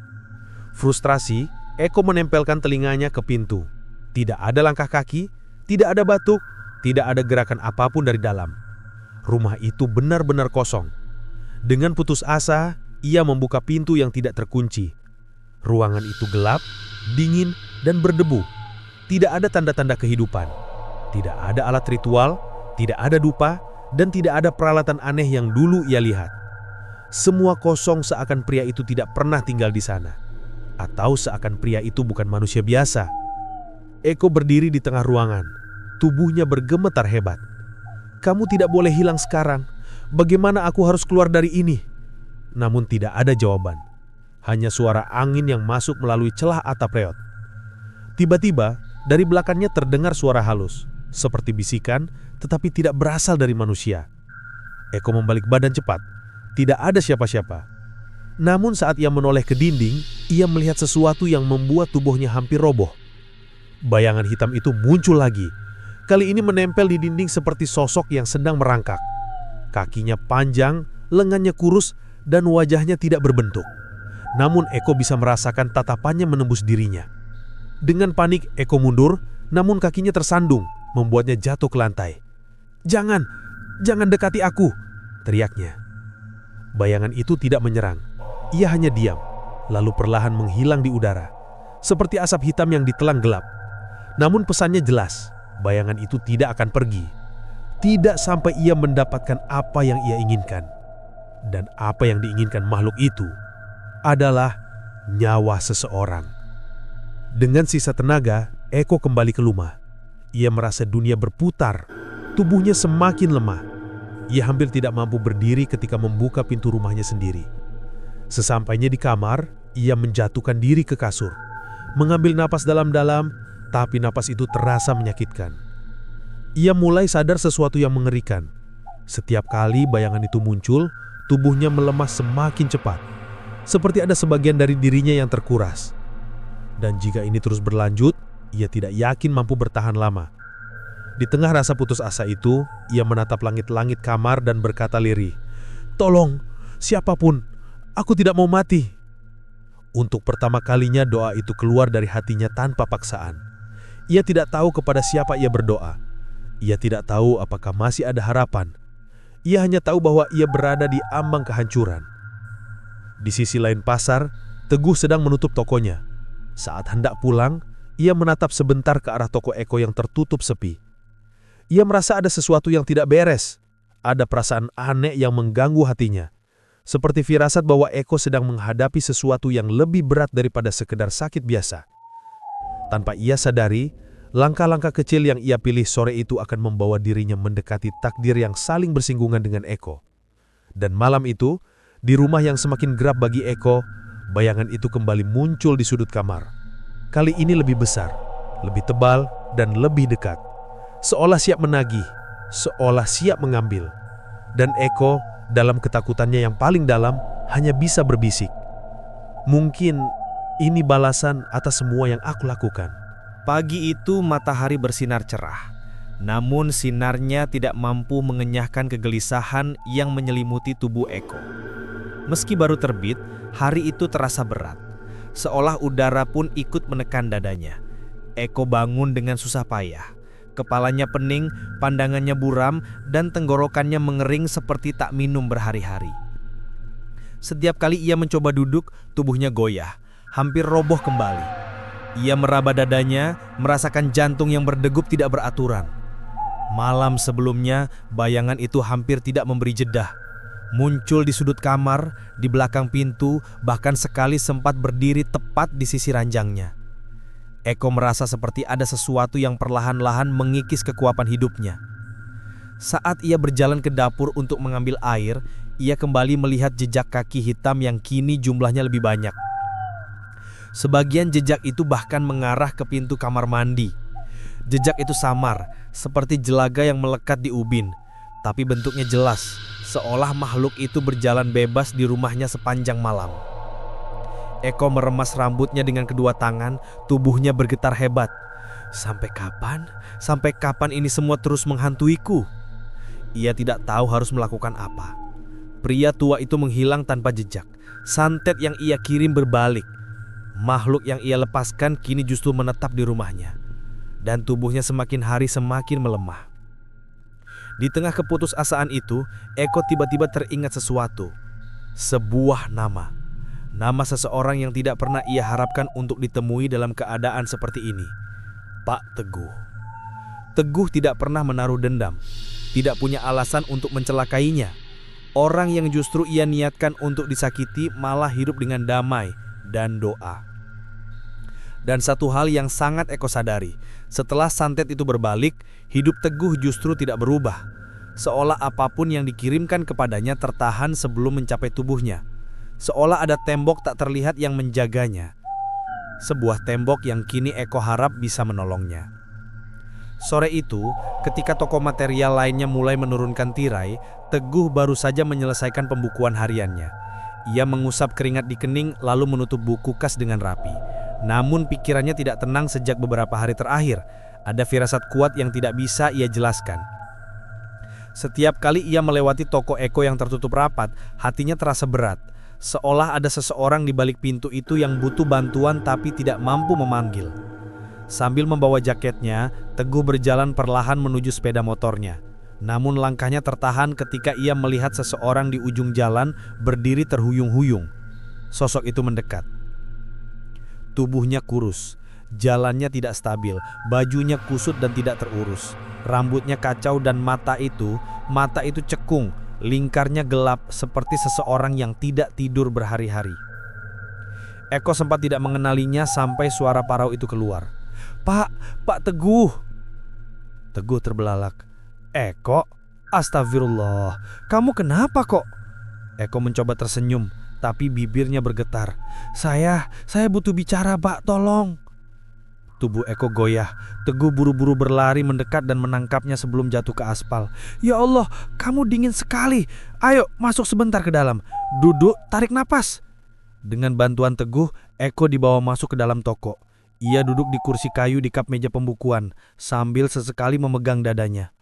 Frustrasi, Eko menempelkan telinganya ke pintu. Tidak ada langkah kaki, tidak ada batuk, tidak ada gerakan apapun dari dalam. Rumah itu benar-benar kosong. Dengan putus asa, ia membuka pintu yang tidak terkunci. Ruangan itu gelap, dingin, dan berdebu. Tidak ada tanda-tanda kehidupan. Tidak ada alat ritual, tidak ada dupa, dan tidak ada peralatan aneh yang dulu ia lihat. Semua kosong, seakan pria itu tidak pernah tinggal di sana. Atau seakan pria itu bukan manusia biasa. Eko berdiri di tengah ruangan. Tubuhnya bergemetar hebat. "Kamu tidak boleh hilang sekarang. Bagaimana aku harus keluar dari ini?" Namun tidak ada jawaban. Hanya suara angin yang masuk melalui celah atap reot. Tiba-tiba, dari belakangnya terdengar suara halus, seperti bisikan, tetapi tidak berasal dari manusia. Eko membalik badan cepat. Tidak ada siapa-siapa. Namun saat ia menoleh ke dinding, ia melihat sesuatu yang membuat tubuhnya hampir roboh. Bayangan hitam itu muncul lagi. Kali ini menempel di dinding seperti sosok yang sedang merangkak. Kakinya panjang, lengannya kurus, dan wajahnya tidak berbentuk. Namun Eko bisa merasakan tatapannya menembus dirinya. Dengan panik, Eko mundur, namun kakinya tersandung, membuatnya jatuh ke lantai. Jangan dekati aku!" teriaknya. Bayangan itu tidak menyerang. Ia hanya diam, lalu perlahan menghilang di udara, seperti asap hitam yang ditelan gelap. Namun pesannya jelas, bayangan itu tidak akan pergi. Tidak sampai ia mendapatkan apa yang ia inginkan. Dan apa yang diinginkan makhluk itu adalah nyawa seseorang. Dengan sisa tenaga, Eko kembali ke rumah. Ia merasa dunia berputar, tubuhnya semakin lemah. Ia hampir tidak mampu berdiri ketika membuka pintu rumahnya sendiri. Sesampainya di kamar, ia menjatuhkan diri ke kasur. Mengambil napas dalam-dalam, tapi napas itu terasa menyakitkan. Ia mulai sadar sesuatu yang mengerikan. Setiap kali bayangan itu muncul, tubuhnya melemah semakin cepat. Seperti ada sebagian dari dirinya yang terkuras. Dan jika ini terus berlanjut, ia tidak yakin mampu bertahan lama. Di tengah rasa putus asa itu, ia menatap langit-langit kamar dan berkata lirih, "Tolong, siapapun, aku tidak mau mati." Untuk pertama kalinya doa itu keluar dari hatinya tanpa paksaan. Ia tidak tahu kepada siapa ia berdoa. Ia tidak tahu apakah masih ada harapan. Ia hanya tahu bahwa ia berada di ambang kehancuran. Di sisi lain pasar, Teguh sedang menutup tokonya. Saat hendak pulang, ia menatap sebentar ke arah toko Eko yang tertutup sepi. Ia merasa ada sesuatu yang tidak beres. Ada perasaan aneh yang mengganggu hatinya. Seperti firasat bahwa Eko sedang menghadapi sesuatu yang lebih berat daripada sekedar sakit biasa. Tanpa ia sadari, langkah-langkah kecil yang ia pilih sore itu akan membawa dirinya mendekati takdir yang saling bersinggungan dengan Eko. Dan malam itu, di rumah yang semakin gelap bagi Eko, bayangan itu kembali muncul di sudut kamar. Kali ini lebih besar, lebih tebal, dan lebih dekat. Seolah siap menagih, seolah siap mengambil. Dan Eko, dalam ketakutannya yang paling dalam, hanya bisa berbisik. Mungkin ini balasan atas semua yang aku lakukan. Pagi itu matahari bersinar cerah. Namun sinarnya tidak mampu mengenyahkan kegelisahan yang menyelimuti tubuh Eko. Meski baru terbit, hari itu terasa berat. Seolah udara pun ikut menekan dadanya. Eko bangun dengan susah payah. Kepalanya pening, pandangannya buram, dan tenggorokannya mengering seperti tak minum berhari-hari. Setiap kali ia mencoba duduk, tubuhnya goyah, hampir roboh kembali. Ia meraba dadanya, merasakan jantung yang berdegup tidak beraturan. Malam sebelumnya, bayangan itu hampir tidak memberi jeda. Muncul di sudut kamar, di belakang pintu, bahkan sekali sempat berdiri tepat di sisi ranjangnya. Eko merasa seperti ada sesuatu yang perlahan-lahan mengikis kekuatan hidupnya. Saat ia berjalan ke dapur untuk mengambil air, ia kembali melihat jejak kaki hitam yang kini jumlahnya lebih banyak. Sebagian jejak itu bahkan mengarah ke pintu kamar mandi. Jejak itu samar, seperti jelaga yang melekat di ubin, tapi bentuknya jelas, seolah makhluk itu berjalan bebas di rumahnya sepanjang malam. Eko meremas rambutnya dengan kedua tangan, tubuhnya bergetar hebat. Sampai kapan? Sampai kapan ini semua terus menghantuiku? Ia tidak tahu harus melakukan apa. Pria tua itu menghilang tanpa jejak. Santet yang ia kirim berbalik. Makhluk yang ia lepaskan kini justru menetap di rumahnya. Dan tubuhnya semakin hari semakin melemah. Di tengah keputusasaan itu, Eko tiba-tiba teringat sesuatu. Sebuah nama. Nama seseorang yang tidak pernah ia harapkan untuk ditemui dalam keadaan seperti ini. Pak Teguh. Teguh tidak pernah menaruh dendam. Tidak punya alasan untuk mencelakainya. Orang yang justru ia niatkan untuk disakiti malah hidup dengan damai dan doa. Dan satu hal yang sangat Eko sadari, setelah santet itu berbalik, hidup Teguh justru tidak berubah. Seolah apapun yang dikirimkan kepadanya tertahan sebelum mencapai tubuhnya. Seolah ada tembok tak terlihat yang menjaganya. Sebuah tembok yang kini Eko harap bisa menolongnya. Sore itu, ketika toko material lainnya mulai menurunkan tirai, Teguh baru saja menyelesaikan pembukuan hariannya. Ia mengusap keringat di kening lalu menutup buku kas dengan rapi. Namun pikirannya tidak tenang sejak beberapa hari terakhir. Ada firasat kuat yang tidak bisa ia jelaskan. Setiap kali ia melewati toko Eko yang tertutup rapat, hatinya terasa berat. Seolah ada seseorang di balik pintu itu yang butuh bantuan tapi tidak mampu memanggil. Sambil membawa jaketnya, Teguh berjalan perlahan menuju sepeda motornya. Namun langkahnya tertahan ketika ia melihat seseorang di ujung jalan berdiri terhuyung-huyung. Sosok itu mendekat. Tubuhnya kurus, jalannya tidak stabil, bajunya kusut dan tidak terurus. Rambutnya kacau dan mata itu cekung, lingkarnya gelap seperti seseorang yang tidak tidur berhari-hari. Eko sempat tidak mengenalinya sampai suara parau itu keluar. Pak Teguh. Teguh terbelalak. Eko, astagfirullah, kamu kenapa kok? Eko mencoba tersenyum, tapi bibirnya bergetar. Saya butuh bicara, Pak, tolong. Tubuh Eko goyah. Teguh buru-buru berlari mendekat dan menangkapnya sebelum jatuh ke aspal. Ya Allah, kamu dingin sekali. Ayo, masuk sebentar ke dalam. Duduk, tarik napas. Dengan bantuan Teguh, Eko dibawa masuk ke dalam toko. Ia duduk di kursi kayu di kap meja pembukuan, sambil sesekali memegang dadanya.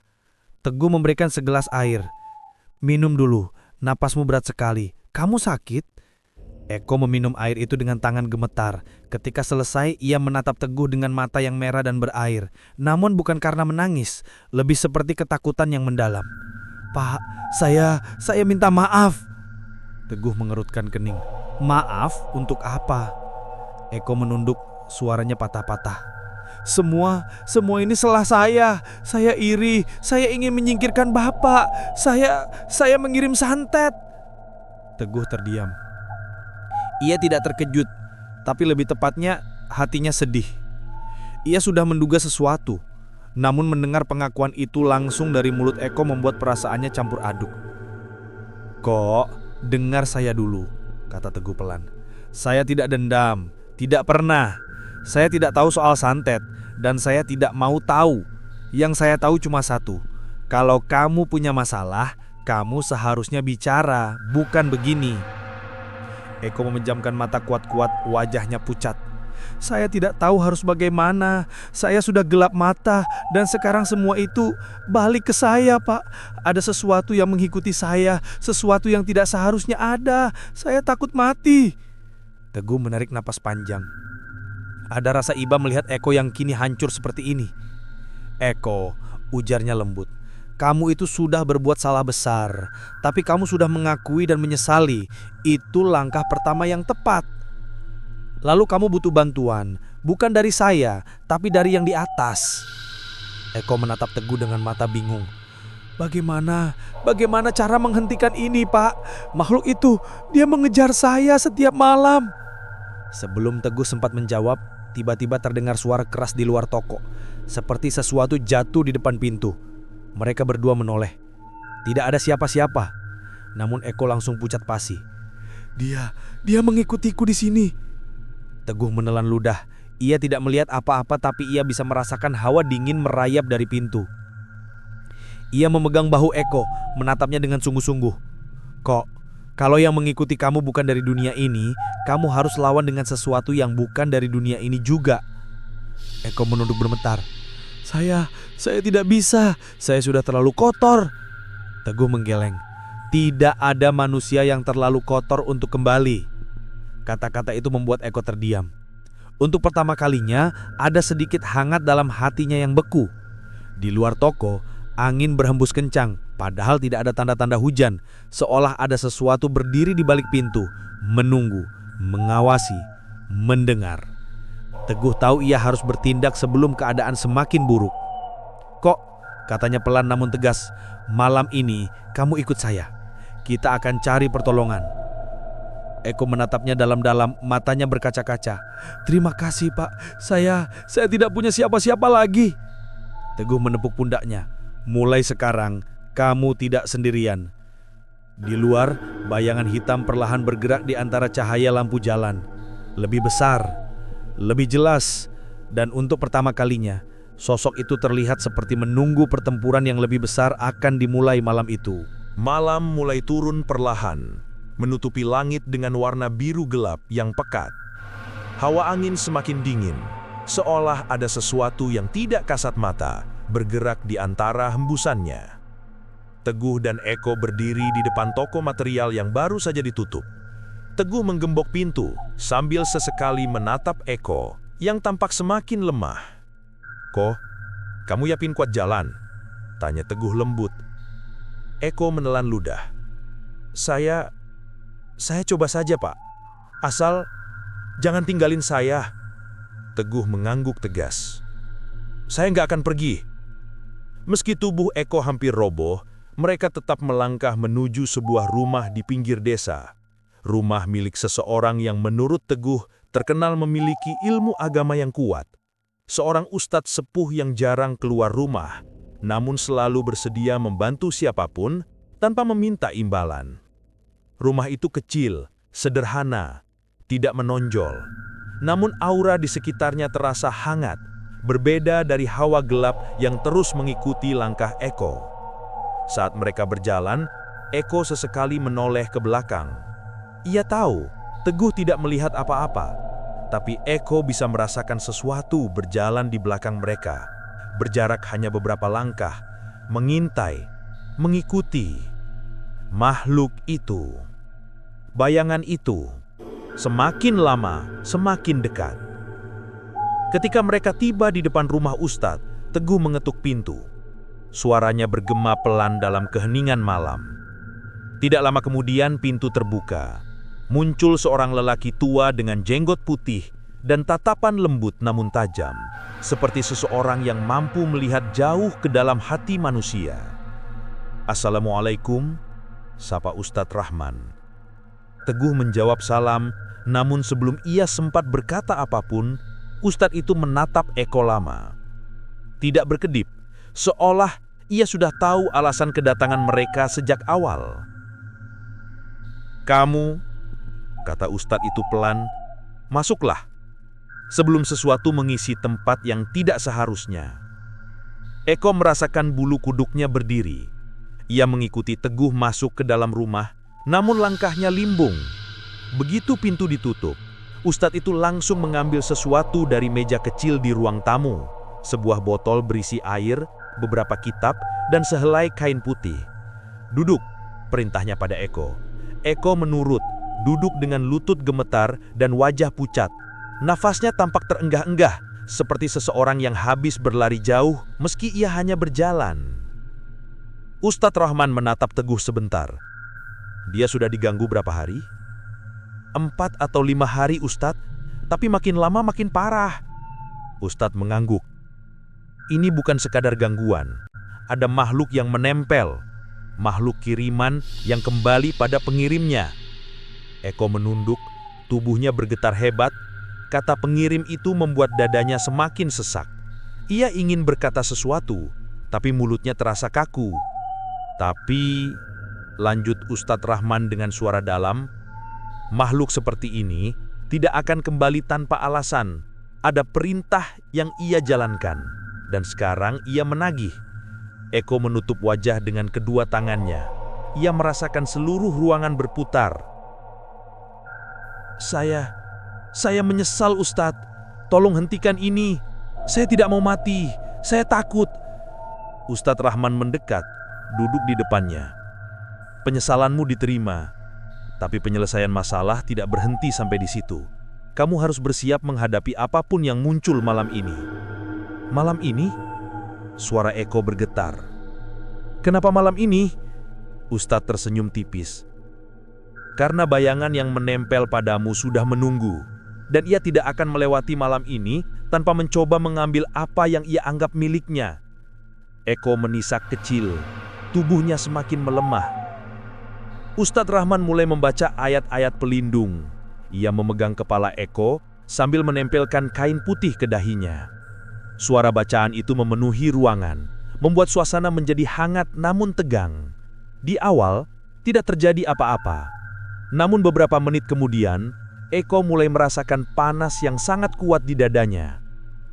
Teguh memberikan segelas air. Minum dulu, napasmu berat sekali. Kamu sakit? Eko meminum air itu dengan tangan gemetar. Ketika selesai, ia menatap Teguh dengan mata yang merah dan berair. Namun bukan karena menangis, lebih seperti ketakutan yang mendalam. "Pak, saya minta maaf." Teguh mengerutkan kening. "Maaf untuk apa?" Eko menunduk, suaranya patah-patah. Semua ini salah saya. Saya iri, saya ingin menyingkirkan Bapak. Saya mengirim santet." Teguh terdiam. Ia tidak terkejut, tapi lebih tepatnya hatinya sedih. Ia sudah menduga sesuatu, namun mendengar pengakuan itu langsung dari mulut Eko membuat perasaannya campur aduk. "Kok, dengar saya dulu," kata Teguh pelan. "Saya tidak dendam, tidak pernah. Saya tidak tahu soal santet, dan saya tidak mau tahu. Yang saya tahu cuma satu, kalau kamu punya masalah, kamu seharusnya bicara, bukan begini." Eko memejamkan mata kuat-kuat, wajahnya pucat. "Saya tidak tahu harus bagaimana. Saya sudah gelap mata dan sekarang semua itu balik ke saya, Pak. Ada sesuatu yang mengikuti saya, sesuatu yang tidak seharusnya ada. Saya takut mati." Teguh menarik napas panjang. Ada rasa iba melihat Eko yang kini hancur seperti ini. "Eko," ujarnya lembut, "kamu itu sudah berbuat salah besar, tapi kamu sudah mengakui dan menyesali. Itu langkah pertama yang tepat. Lalu kamu butuh bantuan, bukan dari saya, tapi dari yang di atas." Eko menatap Teguh dengan mata bingung. Bagaimana cara menghentikan ini, Pak? Makhluk itu, dia mengejar saya setiap malam." Sebelum Teguh sempat menjawab, tiba-tiba terdengar suara keras di luar toko, seperti sesuatu jatuh di depan pintu. Mereka berdua menoleh. Tidak ada siapa-siapa. Namun Eko langsung pucat pasi. Dia mengikutiku di sini." Teguh menelan ludah. Ia tidak melihat apa-apa, tapi ia bisa merasakan hawa dingin merayap dari pintu. Ia memegang bahu Eko, menatapnya dengan sungguh-sungguh. "Kok, kalau yang mengikuti kamu bukan dari dunia ini, kamu harus lawan dengan sesuatu yang bukan dari dunia ini juga." Eko menunduk bergetar. Saya tidak bisa. Saya sudah terlalu kotor." Teguh menggeleng. "Tidak ada manusia yang terlalu kotor untuk kembali." Kata-kata itu membuat Eko terdiam. Untuk pertama kalinya, ada sedikit hangat dalam hatinya yang beku. Di luar toko, angin berhembus kencang, padahal tidak ada tanda-tanda hujan, seolah ada sesuatu berdiri di balik pintu, menunggu, mengawasi, mendengar. Teguh tahu ia harus bertindak sebelum keadaan semakin buruk. "Kok," katanya pelan namun tegas, "malam ini kamu ikut saya. Kita akan cari pertolongan." Eko menatapnya dalam-dalam, matanya berkaca-kaca. "Terima kasih, Pak. Saya tidak punya siapa-siapa lagi." Teguh menepuk pundaknya. "Mulai sekarang, kamu tidak sendirian." Di luar, bayangan hitam perlahan bergerak di antara cahaya lampu jalan. Lebih besar, lebih jelas, dan untuk pertama kalinya, sosok itu terlihat seperti menunggu pertempuran yang lebih besar akan dimulai malam itu. Malam mulai turun perlahan, menutupi langit dengan warna biru gelap yang pekat. Hawa angin semakin dingin, seolah ada sesuatu yang tidak kasat mata bergerak di antara hembusannya. Teguh dan Eko berdiri di depan toko material yang baru saja ditutup. Teguh menggembok pintu sambil sesekali menatap Eko yang tampak semakin lemah. "Ko, kamu yakin kuat jalan?" tanya Teguh lembut. Eko menelan ludah. Saya coba saja, Pak. Asal jangan tinggalin saya." Teguh mengangguk tegas. "Saya nggak akan pergi." Meski tubuh Eko hampir roboh, mereka tetap melangkah menuju sebuah rumah di pinggir desa. Rumah milik seseorang yang menurut Teguh terkenal memiliki ilmu agama yang kuat. Seorang ustadz sepuh yang jarang keluar rumah, namun selalu bersedia membantu siapapun tanpa meminta imbalan. Rumah itu kecil, sederhana, tidak menonjol. Namun aura di sekitarnya terasa hangat, berbeda dari hawa gelap yang terus mengikuti langkah Eko. Saat mereka berjalan, Eko sesekali menoleh ke belakang. Ia tahu Teguh tidak melihat apa-apa, tapi Eko bisa merasakan sesuatu berjalan di belakang mereka, berjarak hanya beberapa langkah, mengintai, mengikuti. Makhluk itu, bayangan itu, semakin lama semakin dekat. Ketika mereka tiba di depan rumah Ustadz, Teguh mengetuk pintu. Suaranya bergema pelan dalam keheningan malam. Tidak lama kemudian pintu terbuka. Muncul seorang lelaki tua dengan jenggot putih dan tatapan lembut namun tajam, seperti seseorang yang mampu melihat jauh ke dalam hati manusia. "Assalamualaikum," sapa Ustadz Rahman. Teguh menjawab salam, namun sebelum ia sempat berkata apapun, Ustadz itu menatap Eko lama. Tidak berkedip, seolah ia sudah tahu alasan kedatangan mereka sejak awal. "Kamu," kata Ustadz itu pelan, "masuklah, sebelum sesuatu mengisi tempat yang tidak seharusnya." Eko merasakan bulu kuduknya berdiri. Ia mengikuti Teguh masuk ke dalam rumah, namun langkahnya limbung. Begitu pintu ditutup, Ustadz itu langsung mengambil sesuatu dari meja kecil di ruang tamu, sebuah botol berisi air, beberapa kitab, dan sehelai kain putih. "Duduk," perintahnya pada Eko. Eko menurut, duduk dengan lutut gemetar dan wajah pucat. Nafasnya tampak terenggah-enggah, seperti seseorang yang habis berlari jauh meski ia hanya berjalan. Ustadz Rahman menatap Teguh sebentar. "Dia sudah diganggu berapa hari?" 4 atau 5 hari, Ustadz, tapi makin lama makin parah." Ustadz mengangguk. "Ini bukan sekadar gangguan. Ada makhluk yang menempel. Makhluk kiriman yang kembali pada pengirimnya." Eko menunduk, tubuhnya bergetar hebat. Kata pengirim itu membuat dadanya semakin sesak. Ia ingin berkata sesuatu, tapi mulutnya terasa kaku. "Tapi," lanjut Ustadz Rahman dengan suara dalam, "makhluk seperti ini tidak akan kembali tanpa alasan. Ada perintah yang ia jalankan, dan sekarang ia menagih." Eko menutup wajah dengan kedua tangannya. Ia merasakan seluruh ruangan berputar. Saya menyesal, Ustadz. Tolong hentikan ini. Saya tidak mau mati. Saya takut." Ustadz Rahman mendekat, duduk di depannya. "Penyesalanmu diterima, tapi penyelesaian masalah tidak berhenti sampai di situ. Kamu harus bersiap menghadapi apapun yang muncul malam ini." "Malam ini?" Suara Eko bergetar. "Kenapa malam ini?" Ustadz tersenyum tipis. "Karena bayangan yang menempel padamu sudah menunggu, dan ia tidak akan melewati malam ini tanpa mencoba mengambil apa yang ia anggap miliknya." Eko menisak kecil, tubuhnya semakin melemah. Ustadz Rahman mulai membaca ayat-ayat pelindung. Ia memegang kepala Eko sambil menempelkan kain putih ke dahinya. Suara bacaan itu memenuhi ruangan, membuat suasana menjadi hangat namun tegang. Di awal, tidak terjadi apa-apa. Namun beberapa menit kemudian, Eko mulai merasakan panas yang sangat kuat di dadanya.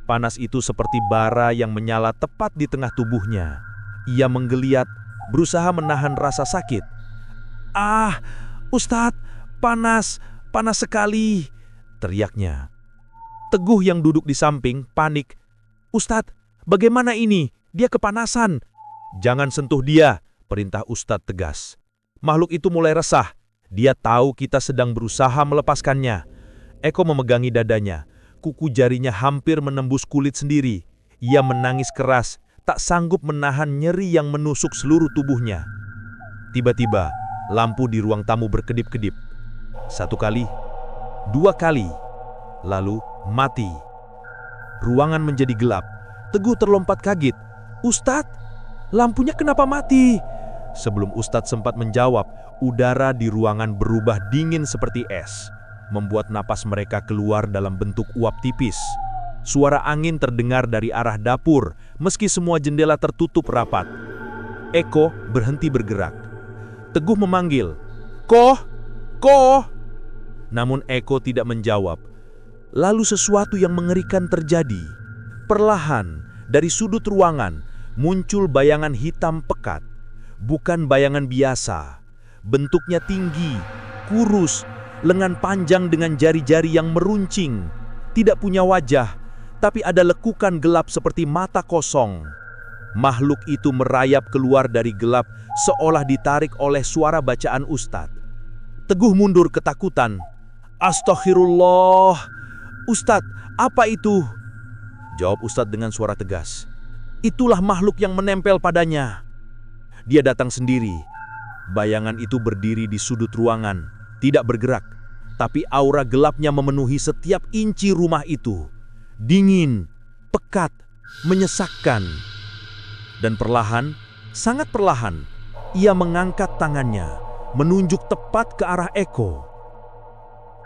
Panas itu seperti bara yang menyala tepat di tengah tubuhnya. Ia menggeliat, berusaha menahan rasa sakit. "Ah, Ustadz, panas sekali!" teriaknya. Teguh yang duduk di samping panik. "Ustadz, bagaimana ini? Dia kepanasan." "Jangan sentuh dia," perintah Ustadz tegas. Makhluk itu mulai resah. Dia tahu kita sedang berusaha melepaskannya. Eko memegangi dadanya. Kuku jarinya hampir menembus kulit sendiri. Ia menangis keras, tak sanggup menahan nyeri yang menusuk seluruh tubuhnya. Tiba-tiba, lampu di ruang tamu berkedip-kedip. 1 kali, 2 kali, lalu mati. Ruangan menjadi gelap. Teguh terlompat kaget. "Ustadz, lampunya kenapa mati?" Sebelum Ustadz sempat menjawab, udara di ruangan berubah dingin seperti es, membuat napas mereka keluar dalam bentuk uap tipis. Suara angin terdengar dari arah dapur, meski semua jendela tertutup rapat. Eko berhenti bergerak. Teguh memanggil, "Koh! Koh!" Namun Eko tidak menjawab. Lalu sesuatu yang mengerikan terjadi. Perlahan, dari sudut ruangan, muncul bayangan hitam pekat. Bukan bayangan biasa. Bentuknya tinggi, kurus, lengan panjang dengan jari-jari yang meruncing. Tidak punya wajah, tapi ada lekukan gelap seperti mata kosong. Makhluk itu merayap keluar dari gelap seolah ditarik oleh suara bacaan Ustadz. Teguh mundur ketakutan. "Astaghfirullah! Ustadz, apa itu?" Jawab Ustadz dengan suara tegas. Itulah makhluk yang menempel padanya. Dia datang sendiri. Bayangan itu berdiri di sudut ruangan, tidak bergerak, tapi aura gelapnya memenuhi setiap inci rumah itu. Dingin, pekat, menyesakkan. Dan perlahan, sangat perlahan, ia mengangkat tangannya, menunjuk tepat ke arah Eko.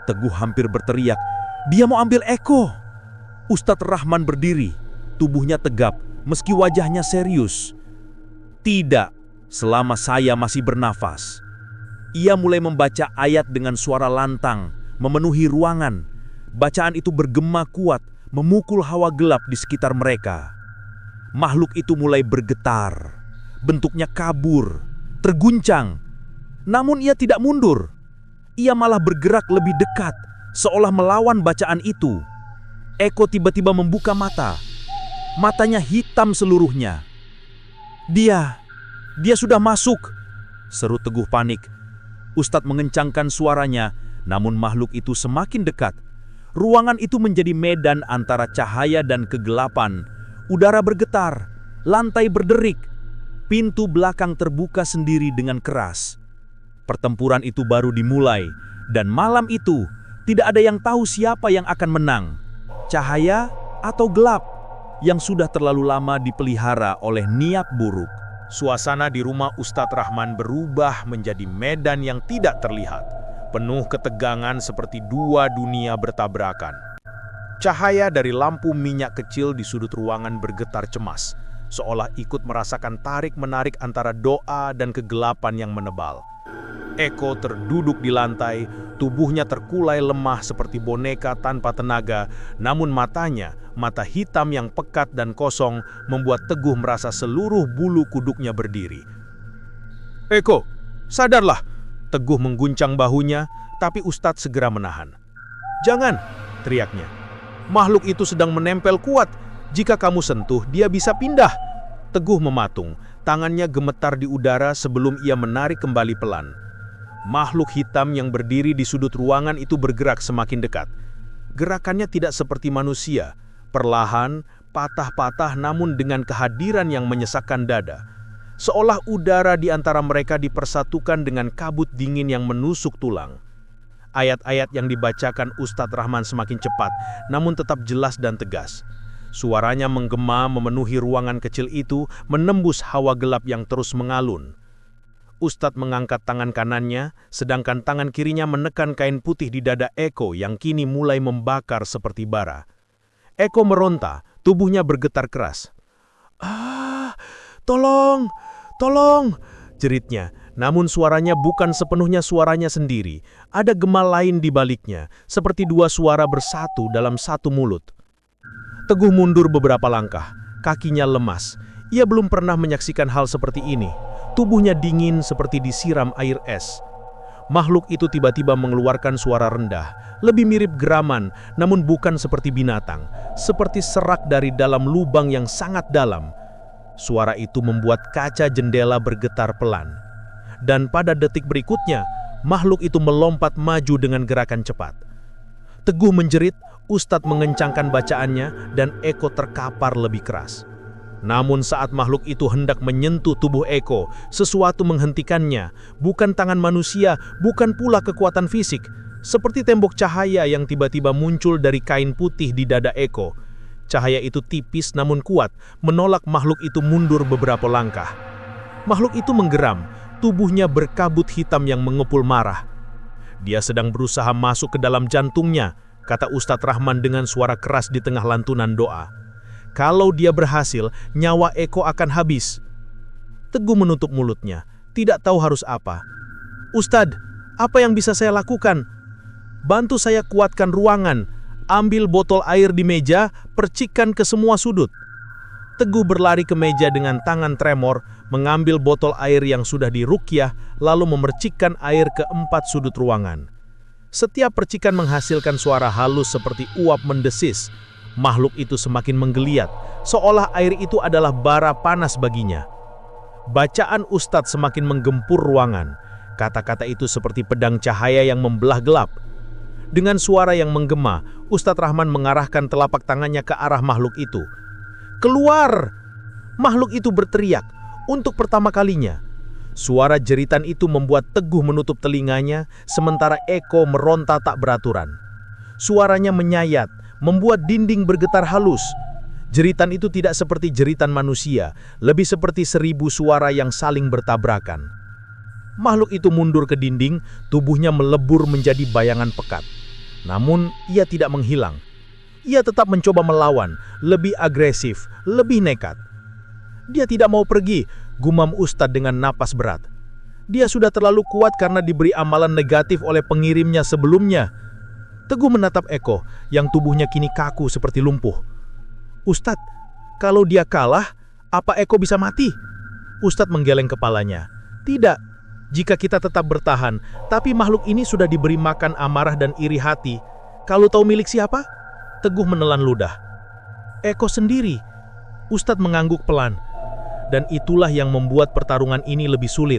Teguh hampir berteriak, "Dia mau ambil Eko!" Ustadz Rahman berdiri, tubuhnya tegap, meski wajahnya serius. "Tidak, selama saya masih bernafas." Ia mulai membaca ayat dengan suara lantang, memenuhi ruangan. Bacaan itu bergema kuat, memukul hawa gelap di sekitar mereka. Makhluk itu mulai bergetar, bentuknya kabur, terguncang. Namun ia tidak mundur. Ia malah bergerak lebih dekat, seolah melawan bacaan itu. Eko tiba-tiba membuka mata. Matanya hitam seluruhnya. Dia sudah masuk!" seru Teguh panik. Ustadz mengencangkan suaranya, namun makhluk itu semakin dekat. Ruangan itu menjadi medan antara cahaya dan kegelapan. Udara bergetar, lantai berderik. Pintu belakang terbuka sendiri dengan keras. Pertempuran itu baru dimulai, dan malam itu tidak ada yang tahu siapa yang akan menang. Cahaya atau gelap yang sudah terlalu lama dipelihara oleh niat buruk. Suasana di rumah Ustadz Rahman berubah menjadi medan yang tidak terlihat, penuh ketegangan seperti dua dunia bertabrakan. Cahaya dari lampu minyak kecil di sudut ruangan bergetar cemas, seolah ikut merasakan tarik-menarik antara doa dan kegelapan yang menebal. Eko terduduk di lantai, tubuhnya terkulai lemah seperti boneka tanpa tenaga, namun matanya, mata hitam yang pekat dan kosong, membuat Teguh merasa seluruh bulu kuduknya berdiri. "Eko, sadarlah!" Teguh mengguncang bahunya, tapi Ustadz segera menahan. "Jangan!" teriaknya. "Makhluk itu sedang menempel kuat. Jika kamu sentuh, dia bisa pindah." Teguh mematung, tangannya gemetar di udara sebelum ia menarik kembali pelan. Makhluk hitam yang berdiri di sudut ruangan itu bergerak semakin dekat. Gerakannya tidak seperti manusia, perlahan, patah-patah namun dengan kehadiran yang menyesakkan dada. Seolah udara di antara mereka dipersatukan dengan kabut dingin yang menusuk tulang. Ayat-ayat yang dibacakan Ustadz Rahman semakin cepat, namun tetap jelas dan tegas. Suaranya menggema memenuhi ruangan kecil itu, menembus hawa gelap yang terus mengalun. Ustadz mengangkat tangan kanannya, sedangkan tangan kirinya menekan kain putih di dada Eko yang kini mulai membakar seperti bara. Eko meronta, tubuhnya bergetar keras. "Ah, tolong, tolong!" jeritnya. Namun suaranya bukan sepenuhnya suaranya sendiri. Ada gema lain di baliknya, seperti dua suara bersatu dalam satu mulut. Teguh mundur beberapa langkah, kakinya lemas. Ia belum pernah menyaksikan hal seperti ini. Tubuhnya dingin seperti disiram air es. Makhluk itu tiba-tiba mengeluarkan suara rendah, lebih mirip geraman, namun bukan seperti binatang, seperti serak dari dalam lubang yang sangat dalam. Suara itu membuat kaca jendela bergetar pelan. Dan pada detik berikutnya, makhluk itu melompat maju dengan gerakan cepat. Teguh menjerit, Ustadz mengencangkan bacaannya, dan Eko terkapar lebih keras. Namun saat makhluk itu hendak menyentuh tubuh Eko, sesuatu menghentikannya. Bukan tangan manusia, bukan pula kekuatan fisik. Seperti tembok cahaya yang tiba-tiba muncul dari kain putih di dada Eko. Cahaya itu tipis namun kuat, menolak makhluk itu mundur beberapa langkah. Makhluk itu menggeram, tubuhnya berkabut hitam yang mengepul marah. "Dia sedang berusaha masuk ke dalam jantungnya," kata Ustadz Rahman dengan suara keras di tengah lantunan doa. "Kalau dia berhasil, nyawa Eko akan habis." Teguh menutup mulutnya, tidak tahu harus apa. "Ustadz, apa yang bisa saya lakukan?" "Bantu saya kuatkan ruangan. Ambil botol air di meja, percikkan ke semua sudut." Teguh berlari ke meja dengan tangan tremor, mengambil botol air yang sudah diruqyah, lalu memercikkan air ke 4 sudut ruangan. Setiap percikan menghasilkan suara halus seperti uap mendesis. Makhluk itu semakin menggeliat, seolah air itu adalah bara panas baginya. Bacaan Ustadz semakin menggempur ruangan. Kata-kata itu seperti pedang cahaya yang membelah gelap. Dengan suara yang menggema, Ustadz Rahman mengarahkan telapak tangannya ke arah makhluk itu. "Keluar!" Makhluk itu berteriak untuk pertama kalinya. Suara jeritan itu membuat Teguh menutup telinganya, sementara Eko meronta tak beraturan. Suaranya menyayat, membuat dinding bergetar halus. Jeritan itu tidak seperti jeritan manusia, lebih seperti 1000 suara yang saling bertabrakan. Makhluk itu mundur ke dinding, tubuhnya melebur menjadi bayangan pekat. Namun, ia tidak menghilang. Ia tetap mencoba melawan, lebih agresif, lebih nekat. Dia tidak mau pergi, gumam Ustadz dengan napas berat. Dia sudah terlalu kuat karena diberi amalan negatif oleh pengirimnya sebelumnya. Teguh menatap Eko yang tubuhnya kini kaku seperti lumpuh. Ustadz, kalau dia kalah, apa Eko bisa mati? Ustadz menggeleng kepalanya. Tidak, jika kita tetap bertahan, tapi makhluk ini sudah diberi makan amarah dan iri hati. Kalau tahu milik siapa? Teguh menelan ludah. Eko sendiri. Ustadz mengangguk pelan. Dan itulah yang membuat pertarungan ini lebih sulit.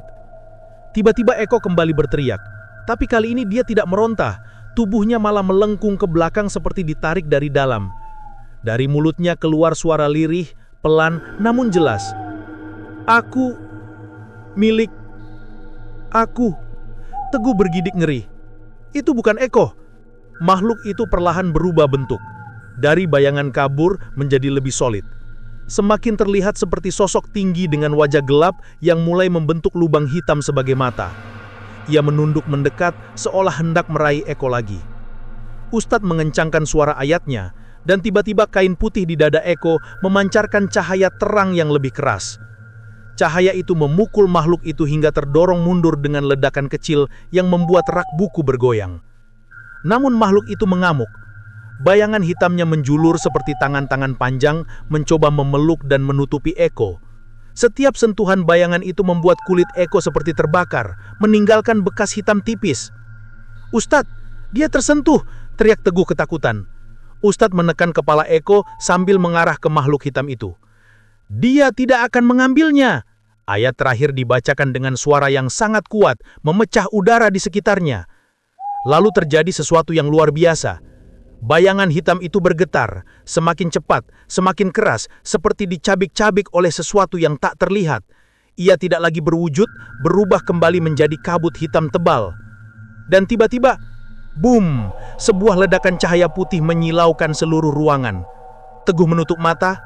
Tiba-tiba Eko kembali berteriak. Tapi kali ini dia tidak meronta. Tubuhnya malah melengkung ke belakang seperti ditarik dari dalam. Dari mulutnya keluar suara lirih, pelan, namun jelas. Aku, milik, aku. Teguh bergidik ngeri. Itu bukan Eko. Makhluk itu perlahan berubah bentuk. Dari bayangan kabur menjadi lebih solid. Semakin terlihat seperti sosok tinggi dengan wajah gelap yang mulai membentuk lubang hitam sebagai mata. Ia menunduk mendekat seolah hendak meraih Eko lagi. Ustadz mengencangkan suara ayatnya, dan tiba-tiba kain putih di dada Eko memancarkan cahaya terang yang lebih keras. Cahaya itu memukul makhluk itu hingga terdorong mundur dengan ledakan kecil yang membuat rak buku bergoyang. Namun makhluk itu mengamuk. Bayangan hitamnya menjulur seperti tangan-tangan panjang mencoba memeluk dan menutupi Eko. Setiap sentuhan bayangan itu membuat kulit Eko seperti terbakar, meninggalkan bekas hitam tipis. Ustadz, dia tersentuh, teriak Teguh ketakutan. Ustadz menekan kepala Eko sambil mengarah ke makhluk hitam itu. Dia tidak akan mengambilnya. Ayat terakhir dibacakan dengan suara yang sangat kuat, memecah udara di sekitarnya. Lalu terjadi sesuatu yang luar biasa. Bayangan hitam itu bergetar, semakin cepat, semakin keras, seperti dicabik-cabik oleh sesuatu yang tak terlihat. Ia tidak lagi berwujud, berubah kembali menjadi kabut hitam tebal. Dan tiba-tiba, boom, sebuah ledakan cahaya putih menyilaukan seluruh ruangan. Teguh menutup mata,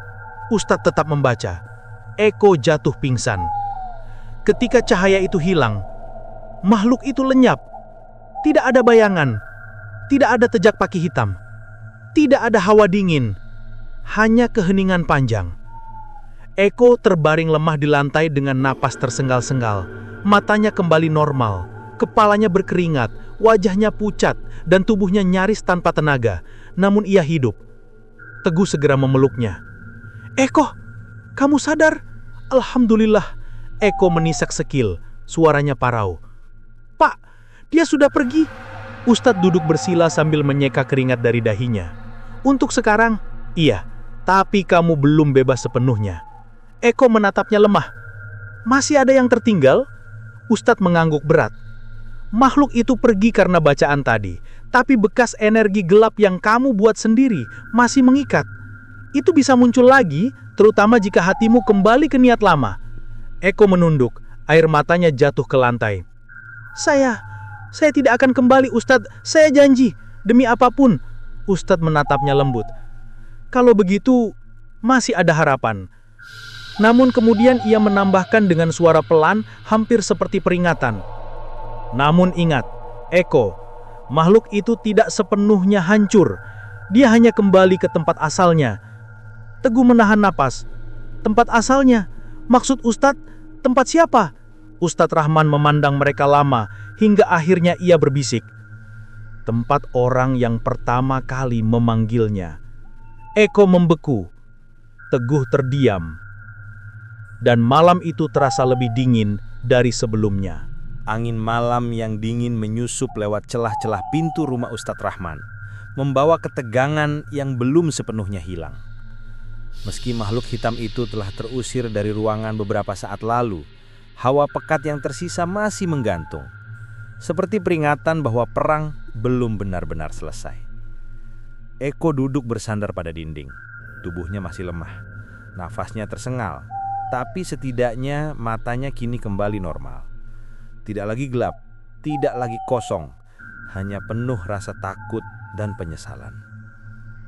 Ustadz tetap membaca. Eko jatuh pingsan. Ketika cahaya itu hilang, makhluk itu lenyap. Tidak ada bayangan, tidak ada jejak kaki hitam. Tidak ada hawa dingin, hanya keheningan panjang. Eko terbaring lemah di lantai dengan napas tersengal-sengal. Matanya kembali normal, kepalanya berkeringat, wajahnya pucat, dan tubuhnya nyaris tanpa tenaga. Namun ia hidup. Teguh segera memeluknya. Eko, kamu sadar? Alhamdulillah. Eko menisak sekil, suaranya parau. Pak, dia sudah pergi. Ustadz duduk bersila sambil menyeka keringat dari dahinya. Untuk sekarang, iya, tapi kamu belum bebas sepenuhnya. Eko menatapnya lemah. Masih ada yang tertinggal? Ustadz mengangguk berat. Makhluk itu pergi karena bacaan tadi, tapi bekas energi gelap yang kamu buat sendiri masih mengikat. Itu bisa muncul lagi, terutama jika hatimu kembali ke niat lama. Eko menunduk, air matanya jatuh ke lantai. Saya tidak akan kembali, Ustadz. Saya janji, demi apapun. Ustadz menatapnya lembut. Kalau begitu, masih ada harapan. Namun kemudian ia menambahkan dengan suara pelan, hampir seperti peringatan. Namun ingat, Eko, makhluk itu tidak sepenuhnya hancur. Dia hanya kembali ke tempat asalnya. Teguh menahan napas. Tempat asalnya? Maksud Ustadz, tempat siapa? Ustadz Rahman memandang mereka lama, hingga akhirnya ia berbisik. Tempat orang yang pertama kali memanggilnya. Eko membeku. Teguh terdiam. Dan malam itu terasa lebih dingin dari sebelumnya. Angin malam yang dingin menyusup lewat celah-celah pintu rumah Ustadz Rahman, membawa ketegangan yang belum sepenuhnya hilang. Meski makhluk hitam itu telah terusir dari ruangan beberapa saat lalu, hawa pekat yang tersisa masih menggantung. Seperti peringatan bahwa perang belum benar-benar selesai. Eko duduk bersandar pada dinding. Tubuhnya masih lemah. Nafasnya tersengal. Tapi setidaknya matanya kini kembali normal. Tidak lagi gelap, tidak lagi kosong, hanya penuh rasa takut dan penyesalan.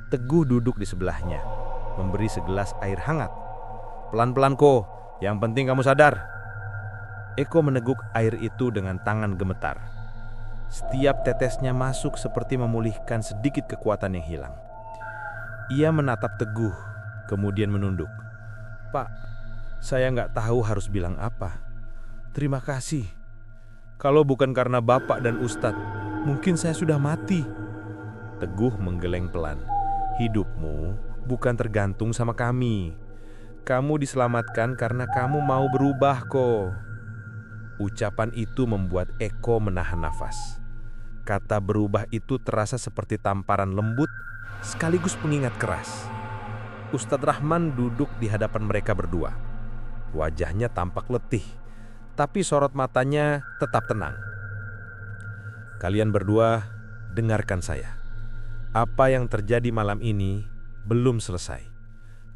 Teguh duduk di sebelahnya, memberi segelas air hangat. "Pelan-pelan, Ko, yang penting kamu sadar." Eko meneguk air itu dengan tangan gemetar. Setiap tetesnya masuk seperti memulihkan sedikit kekuatan yang hilang. Ia menatap Teguh, kemudian menunduk. "Pak, saya nggak tahu harus bilang apa. Terima kasih. Kalau bukan karena Bapak dan Ustadz, mungkin saya sudah mati." Teguh menggeleng pelan. "Hidupmu bukan tergantung sama kami. Kamu diselamatkan karena kamu mau berubah, Ko." Ucapan itu membuat Eko menahan nafas. Kata berubah itu terasa seperti tamparan lembut sekaligus pengingat keras. Ustadz Rahman duduk di hadapan mereka berdua. Wajahnya tampak letih, tapi sorot matanya tetap tenang. "Kalian berdua, dengarkan saya. Apa yang terjadi malam ini belum selesai.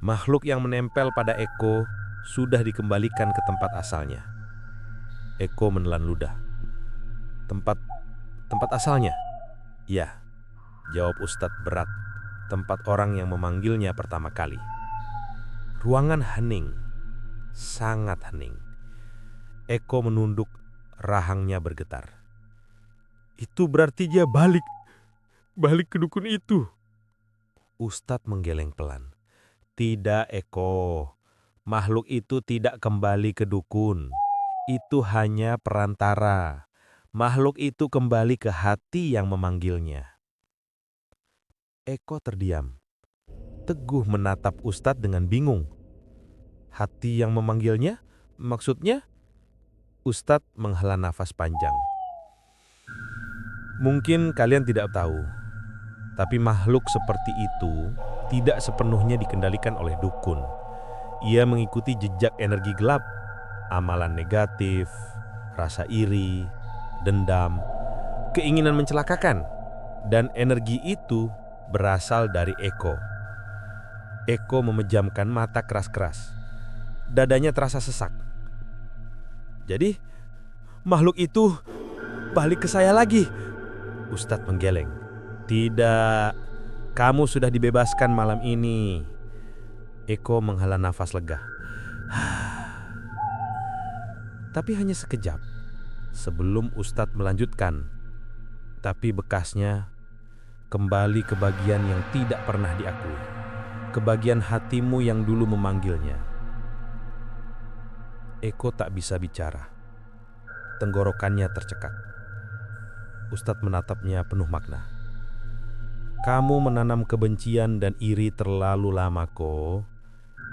Makhluk yang menempel pada Eko sudah dikembalikan ke tempat asalnya." Eko menelan ludah. Tempat asalnya?" "Ya," jawab Ustadz berat. "Tempat orang yang memanggilnya pertama kali." Ruangan hening, sangat hening. Eko menunduk, rahangnya bergetar. "Itu berarti dia balik ke dukun itu." Ustadz menggeleng pelan. "Tidak, Eko. Makhluk itu tidak kembali ke dukun. Itu hanya perantara. Makhluk itu kembali ke hati yang memanggilnya." Eko terdiam. Teguh menatap Ustadz dengan bingung. "Hati yang memanggilnya? Maksudnya?" Ustadz menghela nafas panjang. "Mungkin kalian tidak tahu, tapi makhluk seperti itu tidak sepenuhnya dikendalikan oleh dukun. Ia mengikuti jejak energi gelap, amalan negatif, rasa iri, dendam, keinginan mencelakakan, dan energi itu berasal dari Eko." Eko memejamkan mata keras-keras. Dadanya terasa sesak. "Jadi, makhluk itu balik ke saya lagi?" Ustadz menggeleng. "Tidak, kamu sudah dibebaskan malam ini." Eko menghela nafas lega. Tapi hanya sekejap, sebelum Ustadz melanjutkan. "Tapi bekasnya kembali ke bagian yang tidak pernah diakui, ke bagian hatimu yang dulu memanggilnya." Eko tak bisa bicara. Tenggorokannya tercekat. Ustadz menatapnya penuh makna. "Kamu menanam kebencian dan iri terlalu lama, Ko.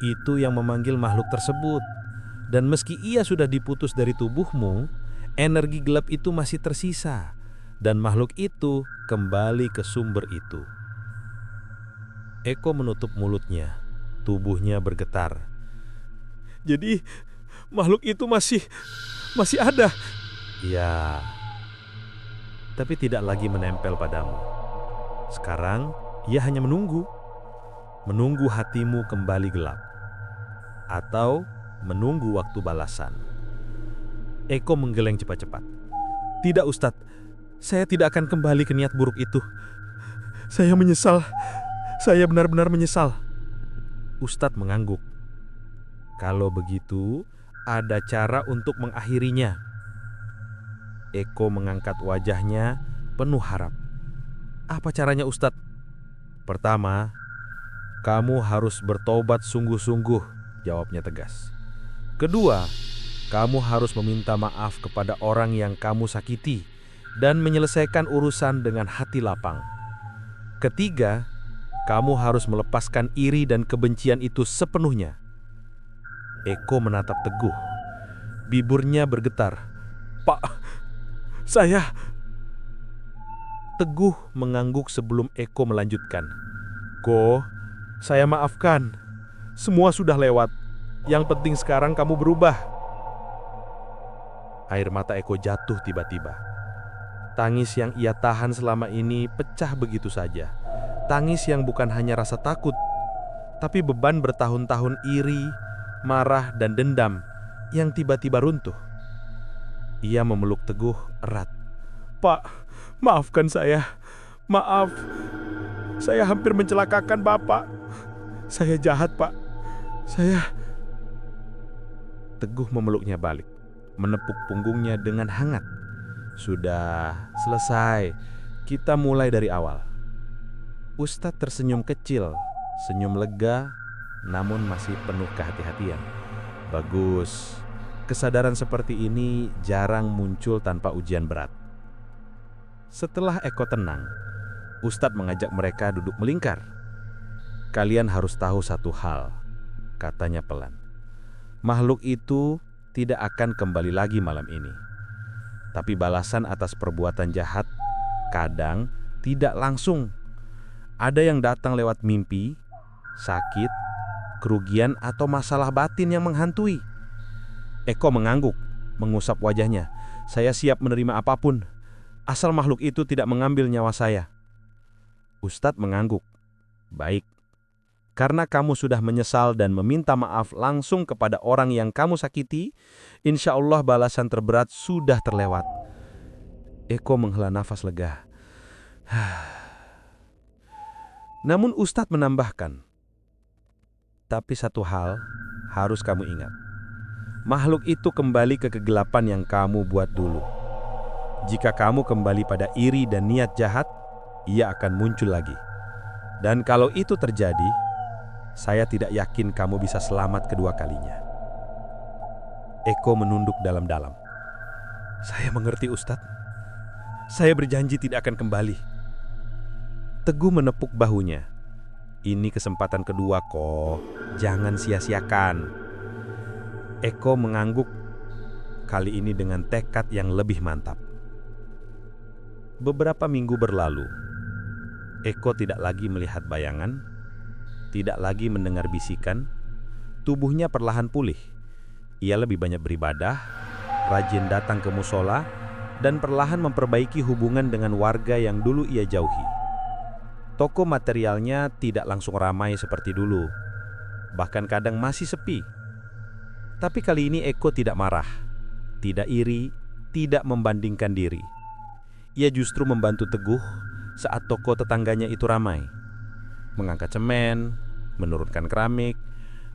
Itu yang memanggil makhluk tersebut. Dan meski ia sudah diputus dari tubuhmu, energi gelap itu masih tersisa. Dan makhluk itu kembali ke sumber itu." Eko menutup mulutnya. Tubuhnya bergetar. "Jadi makhluk itu masih ada?" "Ya, tapi tidak lagi menempel padamu. Sekarang ia hanya menunggu hatimu kembali gelap, atau menunggu waktu balasan." Eko menggeleng cepat-cepat. "Tidak, Ustadz. Saya tidak akan kembali ke niat buruk itu. Saya menyesal. Saya benar-benar menyesal." Ustadz mengangguk. "Kalau begitu, ada cara untuk mengakhirinya." Eko mengangkat wajahnya penuh harap. "Apa caranya, Ustadz?" "Pertama, kamu harus bertobat sungguh-sungguh," jawabnya tegas. "Kedua, kamu harus meminta maaf kepada orang yang kamu sakiti dan menyelesaikan urusan dengan hati lapang. Ketiga, kamu harus melepaskan iri dan kebencian itu sepenuhnya." Eko menatap Teguh. Bibirnya bergetar. "Pak, saya..." Teguh mengangguk sebelum Eko melanjutkan. "Ko, saya maafkan. Semua sudah lewat. Yang penting sekarang kamu berubah." Air mata Eko jatuh tiba-tiba. Tangis yang ia tahan selama ini pecah begitu saja. Tangis yang bukan hanya rasa takut, tapi beban bertahun-tahun iri, marah dan dendam yang tiba-tiba runtuh. Ia memeluk Teguh erat. "Pak, maafkan saya. Maaf, saya hampir mencelakakan Bapak. Saya jahat, Pak. Saya..." Teguh memeluknya balik, menepuk punggungnya dengan hangat. "Sudah, selesai. Kita mulai dari awal." Ustadz tersenyum kecil, senyum lega, namun masih penuh kehati-hatian. "Bagus. Kesadaran seperti ini jarang muncul tanpa ujian berat." Setelah Eko tenang, Ustadz mengajak mereka duduk melingkar. "Kalian harus tahu satu hal," katanya pelan. "Makhluk itu tidak akan kembali lagi malam ini. Tapi balasan atas perbuatan jahat kadang tidak langsung. Ada yang datang lewat mimpi, sakit, kerugian atau masalah batin yang menghantui." Eko mengangguk, mengusap wajahnya. "Saya siap menerima apapun, asal makhluk itu tidak mengambil nyawa saya." Ustadz mengangguk. "Baik. Karena kamu sudah menyesal dan meminta maaf langsung kepada orang yang kamu sakiti, insya Allah balasan terberat sudah terlewat." Eko menghela nafas lega. Namun Ustadz menambahkan, "Tapi satu hal harus kamu ingat. Makhluk itu kembali ke kegelapan yang kamu buat dulu. Jika kamu kembali pada iri dan niat jahat, ia akan muncul lagi. Dan kalau itu terjadi, saya tidak yakin kamu bisa selamat kedua kalinya." Eko menunduk dalam-dalam. "Saya mengerti, Ustadz. Saya berjanji tidak akan kembali." Teguh menepuk bahunya. "Ini kesempatan kedua kok, jangan sia-siakan." Eko mengangguk, kali ini dengan tekad yang lebih mantap. Beberapa minggu berlalu. Eko tidak lagi melihat bayangan, tidak lagi mendengar bisikan. Tubuhnya perlahan pulih. Ia lebih banyak beribadah, rajin datang ke musola, dan perlahan memperbaiki hubungan dengan warga yang dulu ia jauhi. Toko materialnya tidak langsung ramai seperti dulu, bahkan kadang masih sepi. Tapi kali ini Eko tidak marah, tidak iri, tidak membandingkan diri. Ia justru membantu Teguh saat toko tetangganya itu ramai. Mengangkat semen, menurunkan keramik,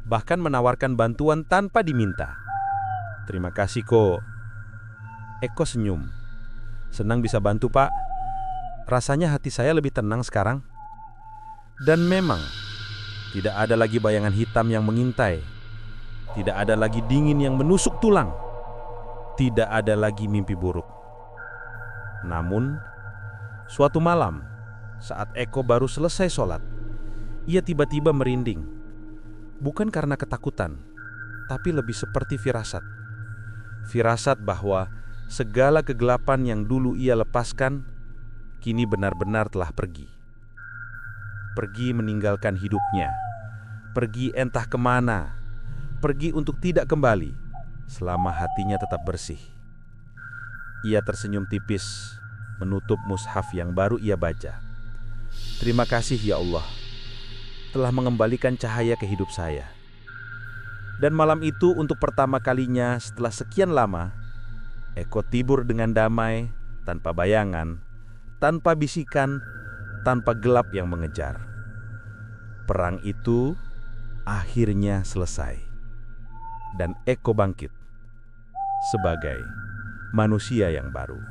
bahkan menawarkan bantuan tanpa diminta. "Terima kasih kok." Eko senyum. "Senang bisa bantu, Pak. Rasanya hati saya lebih tenang sekarang." Dan memang, tidak ada lagi bayangan hitam yang mengintai. Tidak ada lagi dingin yang menusuk tulang. Tidak ada lagi mimpi buruk. Namun, suatu malam, saat Eko baru selesai sholat, ia tiba-tiba merinding. Bukan karena ketakutan, tapi lebih seperti firasat. Firasat bahwa segala kegelapan yang dulu ia lepaskan, kini benar-benar telah pergi. Pergi meninggalkan hidupnya. Pergi entah kemana. Pergi untuk tidak kembali, selama hatinya tetap bersih. Ia tersenyum tipis, menutup mushaf yang baru ia baca. "Terima kasih ya Allah, telah mengembalikan cahaya ke hidup saya." Dan malam itu untuk pertama kalinya setelah sekian lama, Eko tidur dengan damai, tanpa bayangan, tanpa bisikan, tanpa gelap yang mengejar. Perang itu akhirnya selesai. Dan Eko bangkit sebagai manusia yang baru.